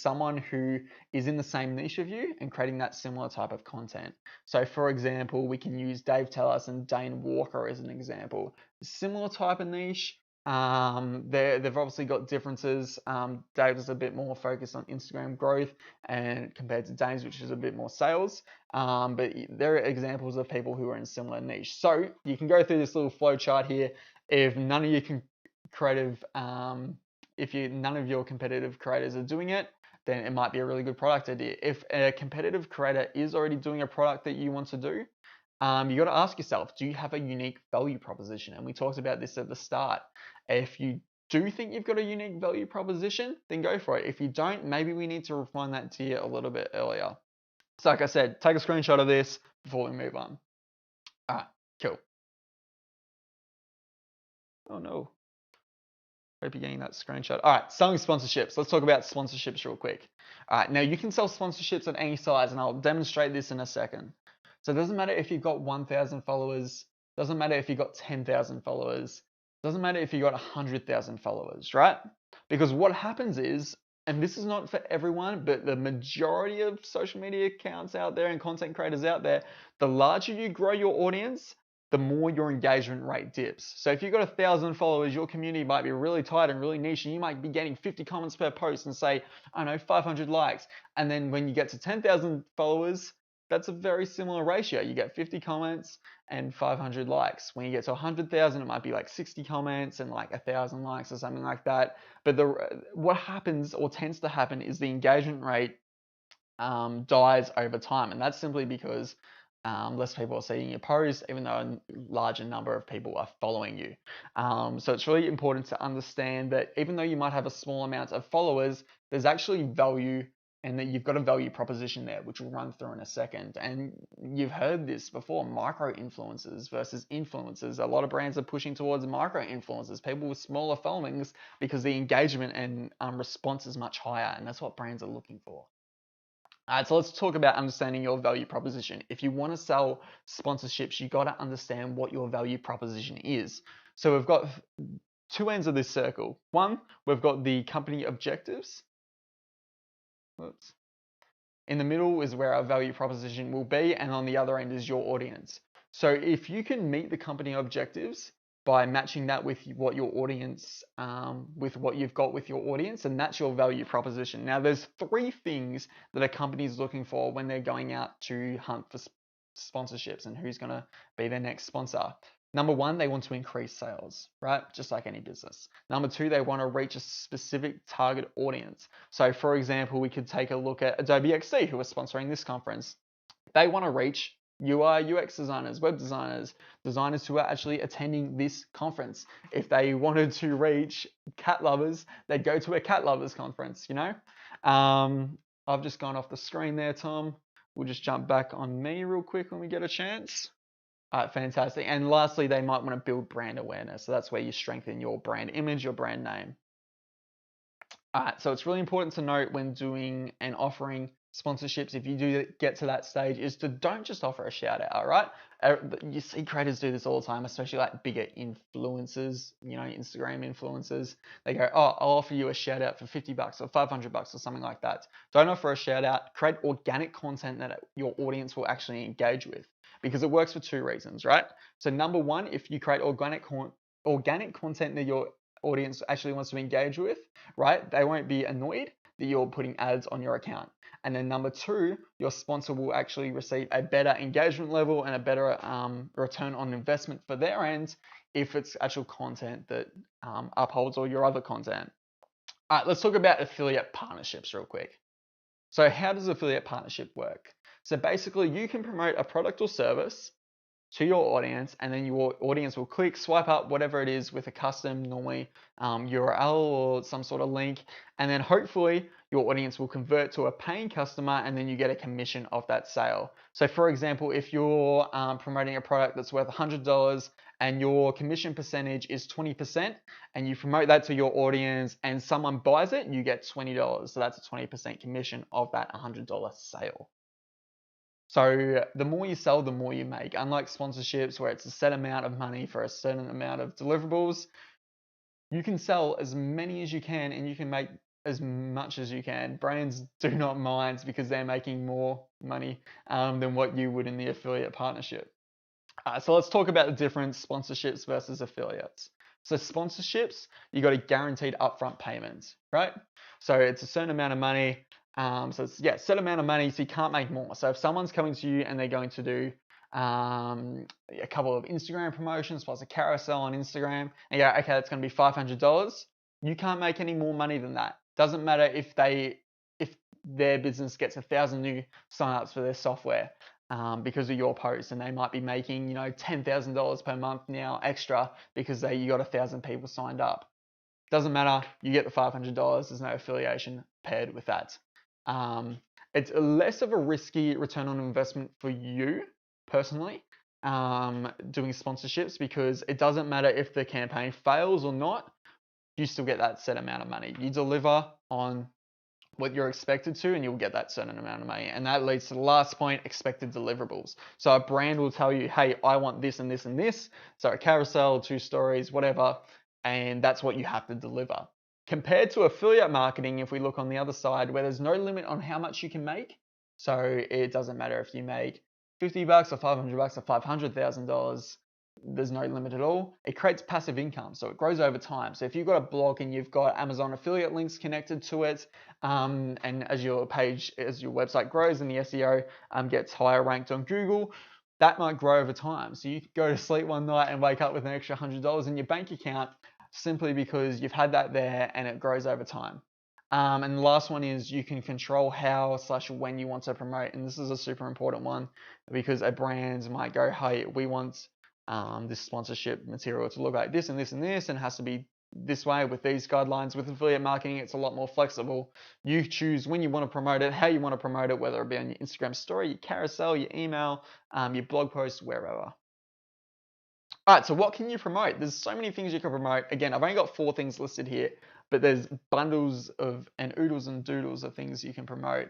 Speaker 3: someone who is in the same niche of you and creating that similar type of content. So for example, we can use Dave Tellis and Dane Walker as an example. Similar type of niche. They've obviously got differences. Dave is a bit more focused on Instagram growth and compared to Dane's, which is a bit more sales. But there are examples of people who are in similar niche. So you can go through this little flow chart here. If none of your none of your competitive creators are doing it, then it might be a really good product idea. If a competitive creator is already doing a product that you want to do, you got to ask yourself, do you have a unique value proposition? And we talked about this at the start. If you do think you've got a unique value proposition, then go for it. If you don't, maybe we need to refine that to you a little bit earlier. So like I said, take a screenshot of this before we move on. All right, cool. Oh no. Hope you're getting that screenshot. All right, selling sponsorships. Let's talk about sponsorships real quick. All right, now you can sell sponsorships at any size, and I'll demonstrate this in a second. So it doesn't matter if you've got 1,000 followers, doesn't matter if you've got 10,000 followers, doesn't matter if you've got 100,000 followers, right? Because what happens is, and this is not for everyone, but the majority of social media accounts out there and content creators out there, the larger you grow your audience, the more your engagement rate dips. So if you've got 1,000 followers, your community might be really tight and really niche, and you might be getting 50 comments per post and say, I don't know, 500 likes. And then when you get to 10,000 followers, that's a very similar ratio. You get 50 comments and 500 likes. When you get to 100,000, it might be like 60 comments and like 1,000 likes or something like that. But what happens or tends to happen is the engagement rate dies over time. And that's simply because less people are seeing your post, even though a larger number of people are following you. So it's really important to understand that even though you might have a small amount of followers, there's actually value and that you've got a value proposition there, which we'll run through in a second. And you've heard this before, micro influencers versus influencers. A lot of brands are pushing towards micro influencers, people with smaller followings, because the engagement and response is much higher. And that's what brands are looking for. All right, so let's talk about understanding your value proposition. If you want to sell sponsorships, you got to understand what your value proposition is. So we've got two ends of this circle. One, we've got the company objectives. Oops. In the middle is where our value proposition will be, and on the other end is your audience. So if you can meet the company objectives by matching that with what your audience, with what you've got with your audience, and that's your value proposition. Now, there's three things that a company is looking for when they're going out to hunt for sponsorships and who's going to be their next sponsor. Number one, they want to increase sales, right? Just like any business. Number two, they want to reach a specific target audience. So for example, we could take a look at Adobe XD, who are sponsoring this conference. They want to reach UI, UX designers, web designers, designers who are actually attending this conference. If they wanted to reach cat lovers, they'd go to a cat lovers conference, you know? I've just gone off the screen there, Tom. We'll just jump back on me real quick when we get a chance. Fantastic. And lastly, they might want to build brand awareness. So that's where you strengthen your brand image, your brand name. So it's really important to note when doing and offering sponsorships, if you do get to that stage, is to don't just offer a shout out, right? You see creators do this all the time, especially like bigger influencers, Instagram influencers. They go, oh, I'll offer you a shout out for $50 or $500 or something like that. Don't offer a shout out. Create organic content that your audience will actually engage with, because it works for two reasons, right? So number one, if you create organic content that your audience actually wants to engage with, right, they won't be annoyed that you're putting ads on your account. And then number two, your sponsor will actually receive a better engagement level and a better return on investment for their end if it's actual content that upholds all your other content. All right, let's talk about affiliate partnerships real quick. So how does affiliate partnership work? So basically you can promote a product or service to your audience, and then your audience will click, swipe up, whatever it is, with a custom, normally URL or some sort of link, and then hopefully your audience will convert to a paying customer, and then you get a commission of that sale. So for example, if you're promoting a product that's worth $100 and your commission percentage is 20%, and you promote that to your audience and someone buys it, you get $20. So that's a 20% commission of that $100 sale. So the more you sell, the more you make. Unlike sponsorships where it's a set amount of money for a certain amount of deliverables, you can sell as many as you can and you can make as much as you can. Brands do not mind because they're making more money than what you would in the affiliate partnership. So let's talk about the difference, sponsorships versus affiliates. So sponsorships, you got a guaranteed upfront payment, right? So it's a certain amount of money. So it's set amount of money, so you can't make more. So if someone's coming to you and they're going to do a couple of Instagram promotions plus a carousel on Instagram, and you go, okay, that's going to be $500. You can't make any more money than that. Doesn't matter if their business gets 1,000 new signups for their software because of your post, and they might be making $10,000 per month now extra because you got 1,000 people signed up. Doesn't matter. You get the $500. There's no affiliation paired with that. It's less of a risky return on investment for you personally doing sponsorships, because it doesn't matter if the campaign fails or not, you still get that set amount of money. You deliver on what you're expected to and you'll get that certain amount of money. And that leads to the last point, expected deliverables. So a brand will tell you, hey, I want this and this and this. So a carousel, 2 stories, whatever, and that's what you have to deliver. Compared to affiliate marketing, if we look on the other side where there's no limit on how much you can make, so it doesn't matter if you make $50 or $500 or $500,000, there's no limit at all. It creates passive income, so it grows over time. So if you've got a blog and you've got Amazon affiliate links connected to it, and as your website grows and the SEO gets higher ranked on Google, that might grow over time. So you could go to sleep one night and wake up with an extra $100 in your bank account, simply because you've had that there and it grows over time. And the last one is you can control how/when you want to promote. And this is a super important one, because a brand might go, hey, we want this sponsorship material to look like this and this and this, and it has to be this way with these guidelines. With affiliate marketing, it's a lot more flexible. You choose when you want to promote it, how you want to promote it, whether it be on your Instagram story, your carousel, your email, your blog post, wherever. All right, so what can you promote? There's so many things you can promote. Again, I've only got 4 things listed here, but there's bundles and oodles and doodles of things you can promote.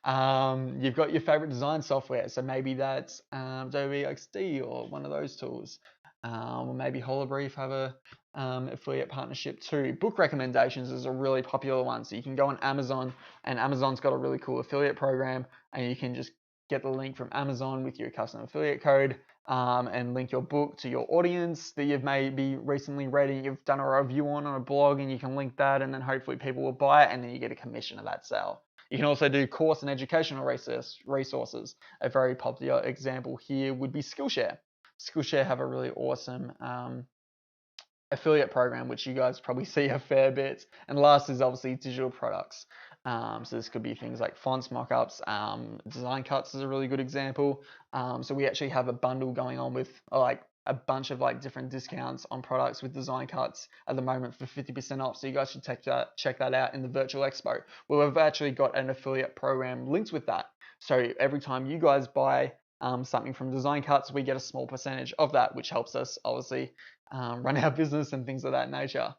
Speaker 3: You've got your favorite design software, so maybe that's Adobe XD or one of those tools. Or maybe Holobrief have a affiliate partnership too. Book recommendations is a really popular one. So you can go on Amazon, and Amazon's got a really cool affiliate program, and you can just get the link from Amazon with your custom affiliate code, and link your book to your audience that you've maybe recently read and you've done a review on a blog, and you can link that, and then hopefully people will buy it, and then you get a commission of that sale. You can also do course and educational resources. A very popular example here would be Skillshare. Skillshare have a really awesome affiliate program, which you guys probably see a fair bit. And last is obviously digital products. So this could be things like fonts, mockups, design cuts is a really good example. So we actually have a bundle going on with like a bunch of like different discounts on products with design cuts at the moment for 50% off. So you guys should check that out in the virtual expo, where we've actually got an affiliate program linked with that. So every time you guys buy something from design cuts, we get a small percentage of that, which helps us obviously run our business and things of that nature.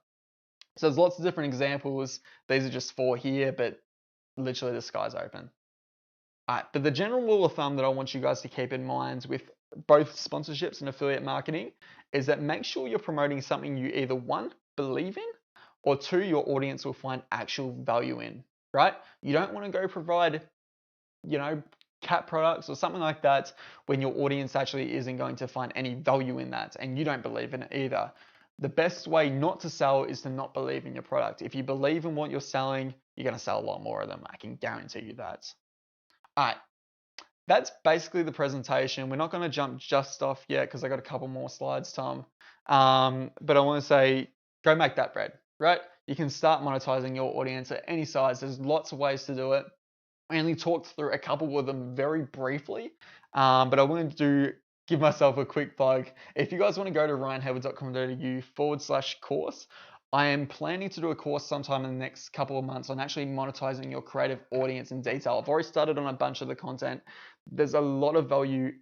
Speaker 3: So there's lots of different examples. These are just 4 here, but literally the sky's open. Alright, but the general rule of thumb that I want you guys to keep in mind with both sponsorships and affiliate marketing is that make sure you're promoting something you either one, believe in, or two, your audience will find actual value in, right? You don't want to go provide, cat products or something like that when your audience actually isn't going to find any value in that and you don't believe in it either. The best way not to sell is to not believe in your product. If you believe in what you're selling, you're going to sell a lot more of them. I can guarantee you that. All right, that's basically the presentation. We're not going to jump just off yet because I got a couple more slides, Tom. But I want to say, go make that bread, right? You can start monetizing your audience at any size. There's lots of ways to do it. I only talked through a couple of them very briefly, but I wanted to give myself a quick plug. If you guys want to go to ryanhayward.com.au/course, I am planning to do a course sometime in the next couple of months on actually monetizing your creative audience in detail. I've already started on a bunch of the content. There's a lot of value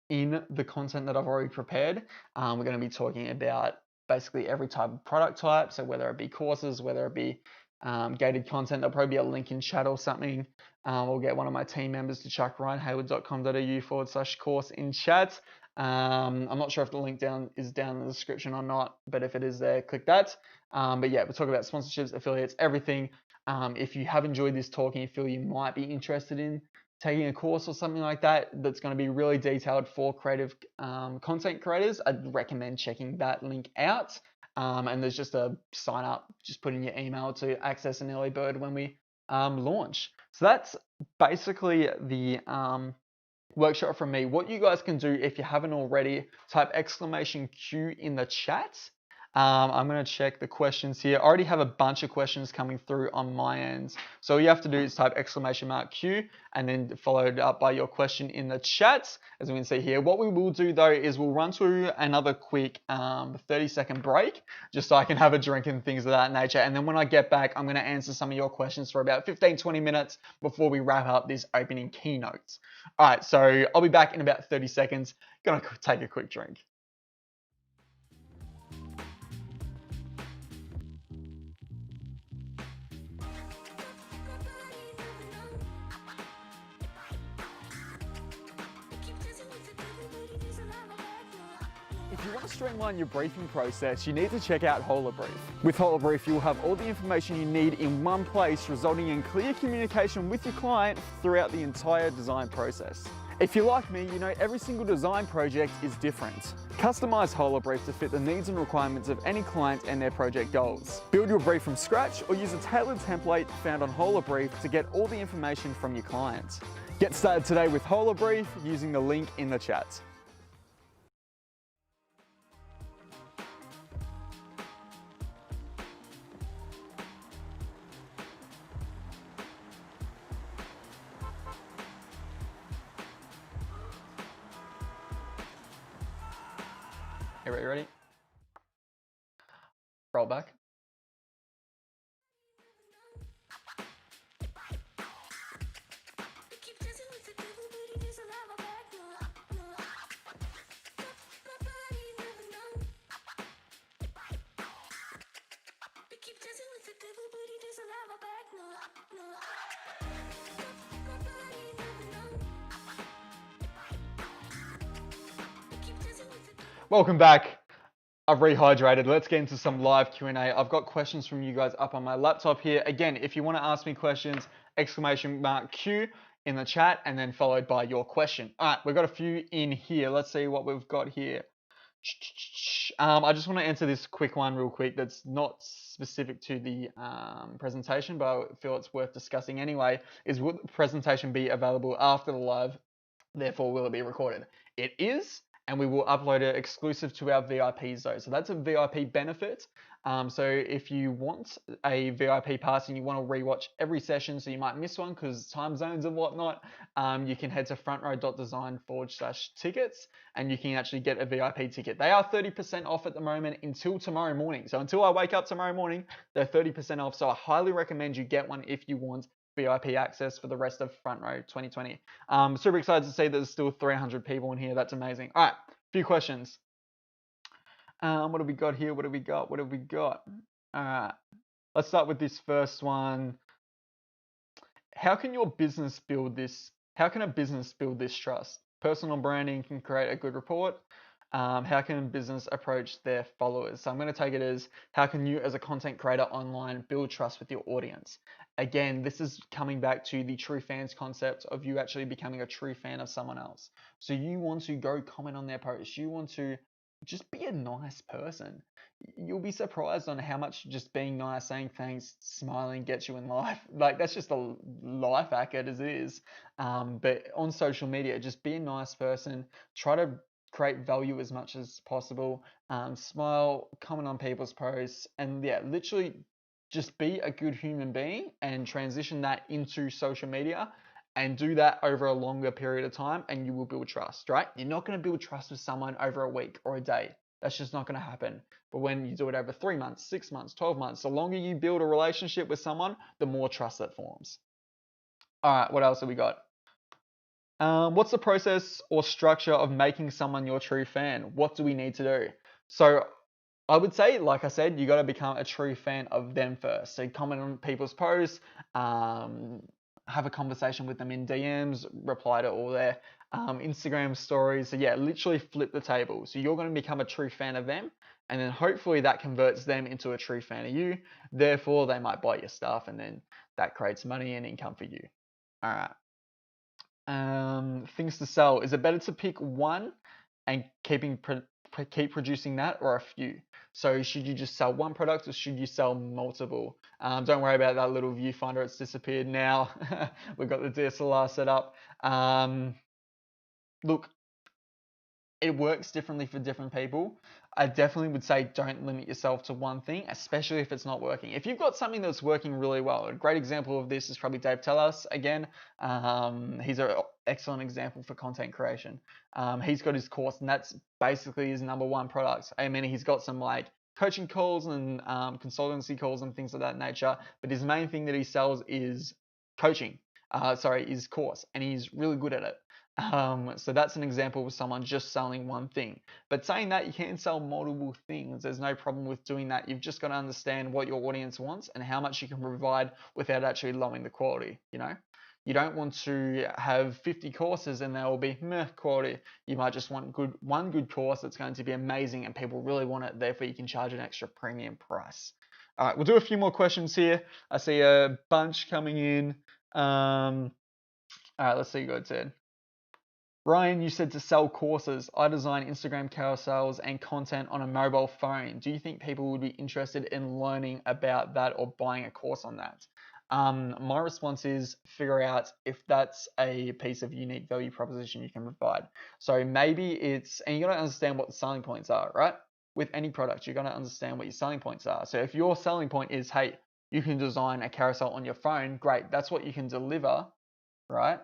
Speaker 3: in the content that I've already prepared. We're going to be talking about basically every type of product type. So whether it be courses, whether it be gated content, there'll probably be a link in chat or something. We'll get one of my team members to chuck ryanhayward.com.au/course in chat. I'm not sure if the link is down in the description or not, but if it is there, click that. But yeah, we'll talk about sponsorships, affiliates, everything. If you have enjoyed this talk and you feel you might be interested in taking a course or something like that, that's going to be really detailed for creative content creators, I'd recommend checking that link out. And there's just a sign up, just put in your email to access an early bird when we launch. So that's basically the workshop from me. What you guys can do if you haven't already, type !Q in the chat. I'm going to check the questions here. I already have a bunch of questions coming through on my end. So all you have to do is type !Q and then followed up by your question in the chat, as we can see here. What we will do though is we'll run through another quick 30-second break, just so I can have a drink and things of that nature. And then when I get back, I'm going to answer some of your questions for about 15-20 minutes before we wrap up this opening keynote. All right, so I'll be back in about 30 seconds. Gonna take a quick drink.
Speaker 4: If you want to streamline your briefing process, you need to check out Holobrief. With Holobrief, you'll have all the information you need in one place, resulting in clear communication with your client throughout the entire design process. If you're like me, you know every single design project is different. Customize Holobrief to fit the needs and requirements of any client and their project goals. Build your brief from scratch or use a tailored template found on Holobrief to get all the information from your client. Get started today with Holobrief using the link in the chat.
Speaker 3: Everybody ready? Roll back. Welcome back. I've rehydrated. Let's get into some live Q&A. I've got questions from you guys up on my laptop here. Again, if you want to ask me questions, !Q in the chat and then followed by your question. All right, we've got a few in here. Let's see what we've got here. I just want to answer this quick one real quick that's not specific to the presentation, but I feel it's worth discussing anyway, is will the presentation be available after the live? Therefore, will it be recorded? It is. And we will upload it exclusive to our VIPs though. So that's a VIP benefit. So if you want a VIP pass and you want to rewatch every session, so you might miss one because time zones and whatnot, you can head to frontrow.design/tickets and you can actually get a VIP ticket. They are 30% off at the moment until tomorrow morning. So until I wake up tomorrow morning, they're 30% off. So I highly recommend you get one if you want VIP access for the rest of Front Row 2020. Super excited to see that there's still 300 people in here. That's amazing. All right, few questions. What have we got here? What have we got? What have we got? All right, let's start with this first one. How can your business build this? how can a business build this trust? Personal branding can create a good report. How can a business approach their followers? So I'm going to take it as, how can you as a content creator online build trust with your audience? Again, this is coming back to the true fans concept of you actually becoming a true fan of someone else. So you want to go comment on their posts. You want to just be a nice person. You'll be surprised on how much just being nice, saying thanks, smiling gets you in life. Like, that's just a life hack as it is. But on social media, just be a nice person. Try to create value as much as possible. Smile, comment on people's posts, and yeah, literally just be a good human being and transition that into social media. And do that over a longer period of time, and you will build trust, right? You're not going to build trust with someone over a week or a day. That's just not going to happen. But when you do it over 3 months, 6 months, 12 months, the longer you build a relationship with someone, the more trust that forms. All right, what else have we got? What's the process or structure of making someone your true fan? What do we need to do? So I would say, like I said, you got to become a true fan of them first. So comment on people's posts, have a conversation with them in DMs, reply to all their Instagram stories. So yeah, literally flip the table. So you're going to become a true fan of them, and then hopefully that converts them into a true fan of you. Therefore, they might buy your stuff, and then that creates money and income for you. All right. Things to sell. Is it better to pick one and keep producing that, or a few? So should you just sell one product, or should you sell multiple? Don't worry about that little viewfinder, it's disappeared now. We've got the DSLR set up. Look, it works differently for different people. I definitely would say don't limit yourself to one thing, especially if it's not working. If you've got something that's working really well, a great example of this is probably Dave Tellas again. He's an excellent example for content creation. He's got his course, and that's basically his number one product. I mean, he's got some like coaching calls and consultancy calls and things of that nature, but his main thing that he sells is coaching. His course, and he's really good at it. So that's an example of someone just selling one thing. But saying that, you can sell multiple things. There's no problem with doing that. You've just got to understand what your audience wants and how much you can provide without actually lowering the quality, you know? You don't want to have 50 courses and they will be meh quality. You might just want one good course that's going to be amazing and people really want it. Therefore, you can charge an extra premium price. All right, we'll do a few more questions here. I see a bunch coming in. All right, let's see what it said. Ryan, you said to sell courses. I design Instagram carousels and content on a mobile phone. Do you think people would be interested in learning about that or buying a course on that? My response is figure out if that's a piece of unique value proposition you can provide. So maybe it's, and you got to understand what the selling points are, right? With any product, you're going to understand what your selling points are. So if your selling point is, hey, you can design a carousel on your phone, great. That's what you can deliver, right?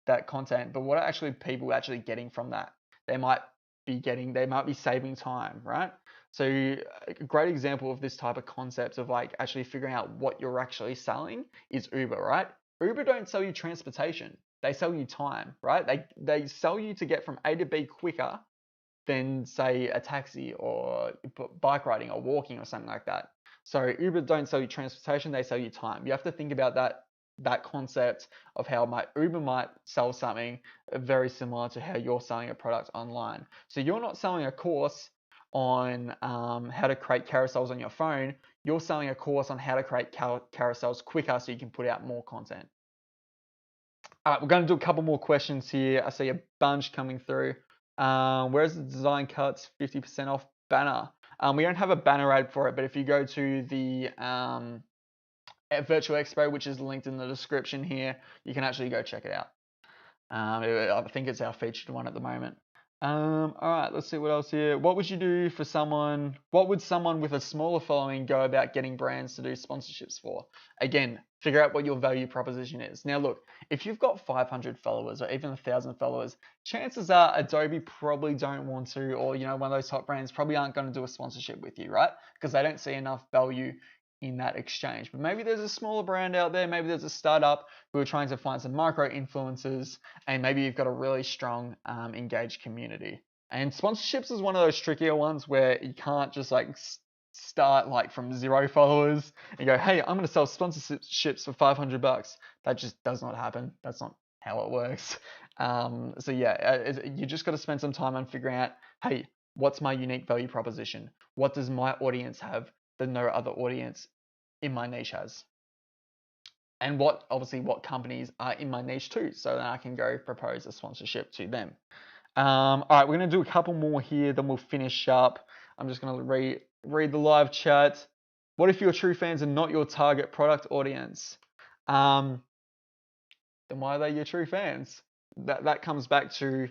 Speaker 3: That content. But what are actually people actually getting from that? They might be saving time, right? So a great example of this type of concept of like actually figuring out what you're actually selling is Uber, right? Uber don't sell you transportation. They sell you time, right? They sell you to get from A to B quicker than say a taxi or bike riding or walking or something like that. So Uber don't sell you transportation, they sell you time. You have to think about that concept of how Uber might sell something very similar to how you're selling a product online. So you're not selling a course on how to create carousels on your phone. You're selling a course on how to create carousels quicker so you can put out more content. All right, we're going to do a couple more questions here. I see a bunch coming through. Where's the design cuts 50% off banner? We don't have a banner ad for it, but if you go to the at Virtual Expo, which is linked in the description here, you can actually go check it out. I think it's our featured one at the moment. All right, let's see what else here. What would someone with a smaller following go about getting brands to do sponsorships for? Again, figure out what your value proposition is. Now look, if you've got 500 followers or even 1,000 followers, chances are Adobe probably don't want to, or one of those top brands probably aren't going to do a sponsorship with you, right? Because they don't see enough value in that exchange. But maybe there's a smaller brand out there, maybe there's a startup who are trying to find some micro influencers, and maybe you've got a really strong engaged community. And sponsorships is one of those trickier ones where you can't just like start like from 0 followers and go, hey, I'm going to sell sponsorships for $500. That just does not happen. That's not how it works. So yeah, you just got to spend some time on figuring out, hey, what's my unique value proposition? What does my audience have that no other audience in my niche has? And what companies are in my niche too, so that I can go propose a sponsorship to them. All right, we're gonna do a couple more here, then we'll finish up. I'm just gonna read the live chat. What if your true fans are not your target product audience? Then why are they your true fans? That comes back to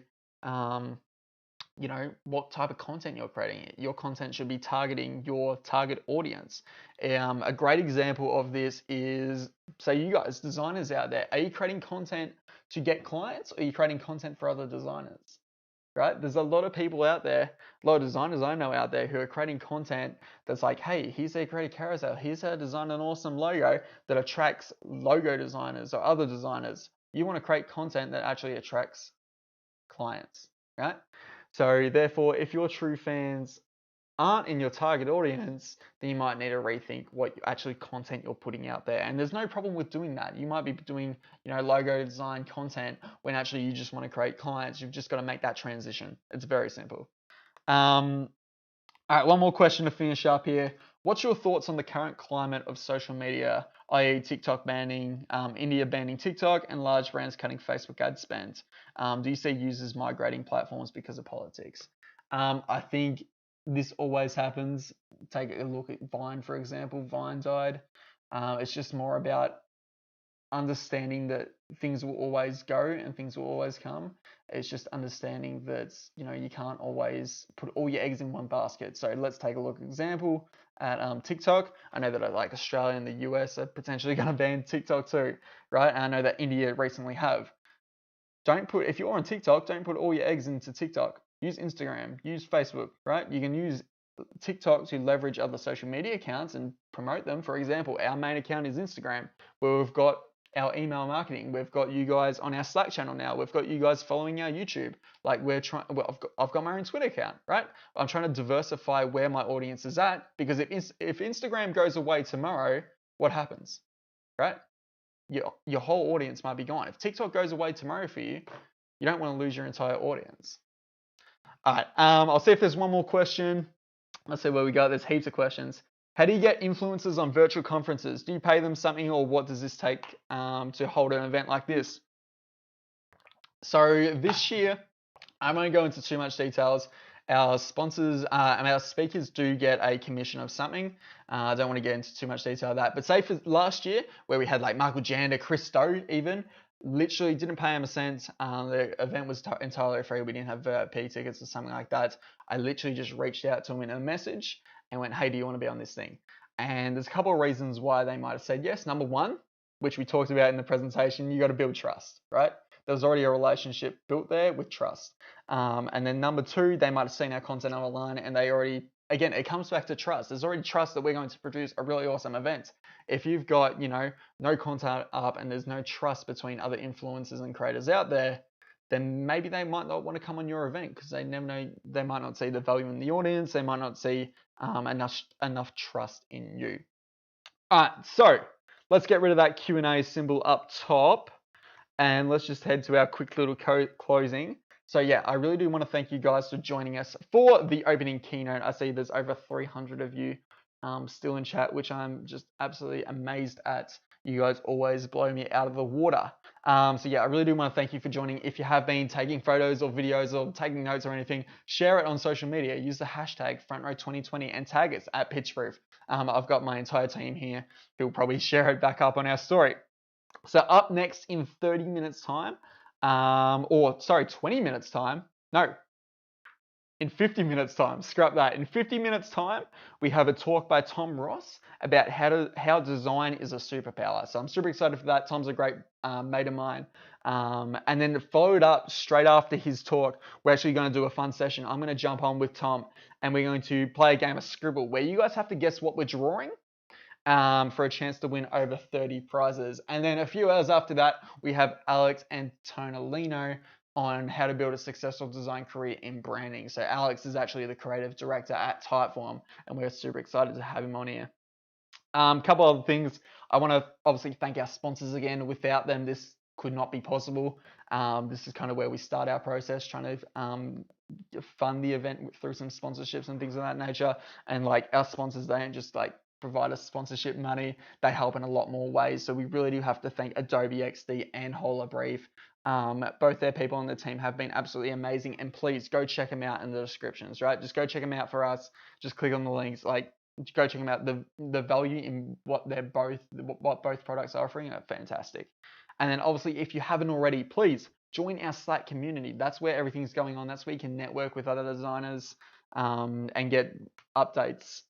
Speaker 3: what type of content you're creating. Your content should be targeting your target audience. A great example of this is, say you guys, designers out there, are you creating content to get clients, or are you creating content for other designers? Right? There's a lot of people out there, a lot of designers I know out there who are creating content that's like, hey, here's a creative carousel, here's how to design an awesome logo that attracts logo designers or other designers. You want to create content that actually attracts clients, right? So therefore, if your true fans aren't in your target audience, then you might need to rethink what actually content you're putting out there. And there's no problem with doing that. You might be doing, logo design content when actually you just want to create clients. You've just got to make that transition. It's very simple. All right, one more question to finish up here. What's your thoughts on the current climate of social media, i.e. TikTok banning, India banning TikTok, and large brands cutting Facebook ad spend? Do you see users migrating platforms because of politics? I think this always happens. Take a look at Vine, for example. Vine died. It's just more about understanding that things will always go and things will always come. It's just understanding that, you can't always put all your eggs in one basket. So let's take a look example at TikTok. I know that Australia and the US are potentially going to ban TikTok too, right? And I know that India recently have. If you're on TikTok, don't put all your eggs into TikTok. Use Instagram, use Facebook, right? You can use TikTok to leverage other social media accounts and promote them. For example, our main account is Instagram, where we've got our email marketing. We've got you guys on our Slack channel now. We've got you guys following our YouTube. Like I've got my own Twitter account, right? I'm trying to diversify where my audience is at, because if Instagram goes away tomorrow, what happens, right? Your whole audience might be gone. If TikTok goes away tomorrow for you, you don't want to lose your entire audience. All right, I'll see if there's one more question. Let's see where we go. There's heaps of questions. How do you get influencers on virtual conferences? Do you pay them something, or what does this take to hold an event like this? So this year, I won't go into too much details. Our sponsors and our speakers do get a commission of something. I don't want to get into too much detail of that. But say for last year, where we had like Michael Jander, Chris Stowe even, literally didn't pay him a cent. The event was entirely free. We didn't have VIP tickets or something like that. I literally just reached out to him in a message and went, hey, do you want to be on this thing? And there's a couple of reasons why they might have said yes. Number one, which we talked about in the presentation, you got to build trust, right? There was already a relationship built there with trust. And then number two, they might have seen our content online and they already, again, it comes back to trust. There's already trust that we're going to produce a really awesome event. If you've got, no content up and there's no trust between other influencers and creators out there, then maybe they might not want to come on your event, because they never know, they might not see the value in the audience. They might not see enough trust in you. All right, so let's get rid of that Q&A symbol up top. And let's just head to our quick little closing. So yeah, I really do want to thank you guys for joining us for the opening keynote. I see there's over 300 of you still in chat, which I'm just absolutely amazed at. You guys always blow me out of the water. So yeah, I really do want to thank you for joining. If you have been taking photos or videos or taking notes or anything, share it on social media. Use the hashtag Frontrow2020 and tag us at Pitchproof. I've got my entire team here who'll probably share it back up on our story. So up next in 30 minutes time, 20 minutes time, no, in 50 minutes time, scrap that. In 50 minutes time, we have a talk by Tom Ross about how design is a superpower. So I'm super excited for that. Tom's a great mate of mine. And then followed up straight after his talk, we're actually going to do a fun session. I'm going to jump on with Tom and we're going to play a game of Scribble where you guys have to guess what we're drawing. For a chance to win over 30 prizes. And then a few hours after that, we have Alex Antonelino on how to build a successful design career in branding. So Alex is actually the creative director at Typeform, and we're super excited to have him on here. Couple other things. I want to obviously thank our sponsors again. Without them, this could not be possible. This is kind of where we start our process, trying to fund the event through some sponsorships and things of that nature. And like our sponsors, they don't just like provide us sponsorship money, they help in a lot more ways. So we really do have to thank Adobe XD and Holobrief. Both their people on the team have been absolutely amazing, and please go check them out in the descriptions, right? Just go check them out for us. Just click on the links, like go check them out. The value in what both products are offering are fantastic. And then obviously, if you haven't already, please join our Slack community. That's where everything's going on. That's where you can network with other designers and get updates.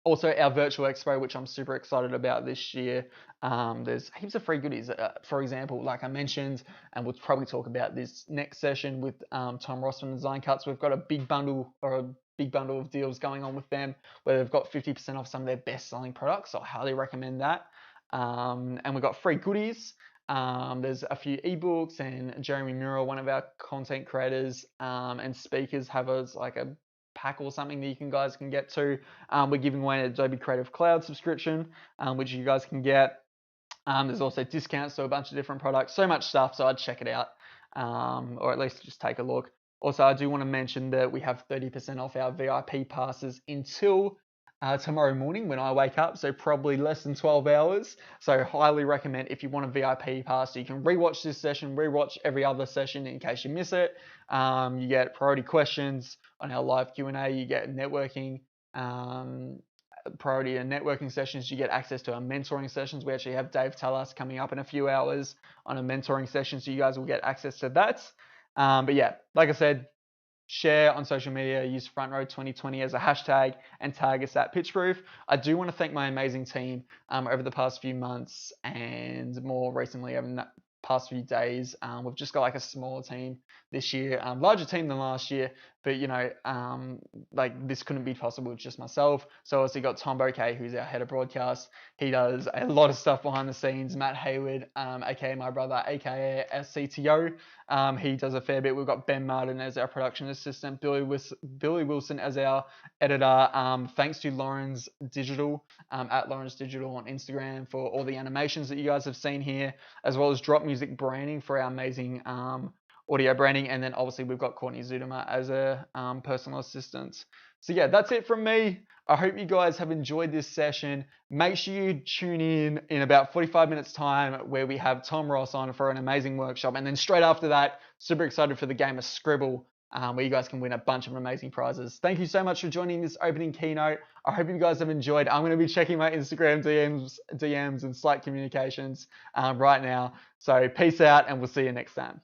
Speaker 3: Also, our virtual expo, which I'm super excited about this year. There's heaps of free goodies. For example, like I mentioned, and we'll probably talk about this next session with Tom Ross from Design Cuts. We've got a big bundle of deals going on with them where they've got 50% off some of their best-selling products. So I highly recommend that. And we've got free goodies. There's a few ebooks, and Jeremy Murrell, one of our content creators and speakers, have like a pack or something that you guys can get to. We're giving away an Adobe Creative Cloud subscription, which you guys can get. There's also discounts to a bunch of different products, so much stuff, so I'd check it out, or at least just take a look. Also, I do want to mention that we have 30% off our VIP passes until tomorrow morning when I wake up, so probably less than 12 hours. So highly recommend, if you want a VIP pass, so you can rewatch this session, rewatch every other session in case you miss it. You get priority questions on our live Q&A, you get networking, priority and networking sessions, you get access to our mentoring sessions. We actually have Dave Tallas coming up in a few hours on a mentoring session, so you guys will get access to that. But yeah, like I said, share on social media, use Frontrow2020 as a hashtag, and tag us at Pitchproof. I do want to thank my amazing team over the past few months, and more recently over the past few days. We've just got like a smaller team this year, larger team than last year, but you know, like this couldn't be possible with just myself. So obviously got Tom Bouquet, who's our head of broadcast. He does a lot of stuff behind the scenes. Matt Hayward, aka my brother, aka our CTO, he does a fair bit. We've got Ben Martin as our production assistant, Billy Wilson as our editor. Thanks to Lawrence Digital, at Lawrence Digital on Instagram, for all the animations that you guys have seen here, as well as Drop Music Branding for our amazing audio branding. And then obviously we've got Courtney Zudema as a personal assistant. So yeah, that's it from me. I hope you guys have enjoyed this session. Make sure you tune in about 45 minutes time, where we have Tom Ross on for an amazing workshop. And then straight after that, super excited for the game of Scribble, where you guys can win a bunch of amazing prizes. Thank you so much for joining this opening keynote. I hope you guys have enjoyed. I'm going to be checking my Instagram DMs and Slack communications right now. So peace out, and we'll see you next time.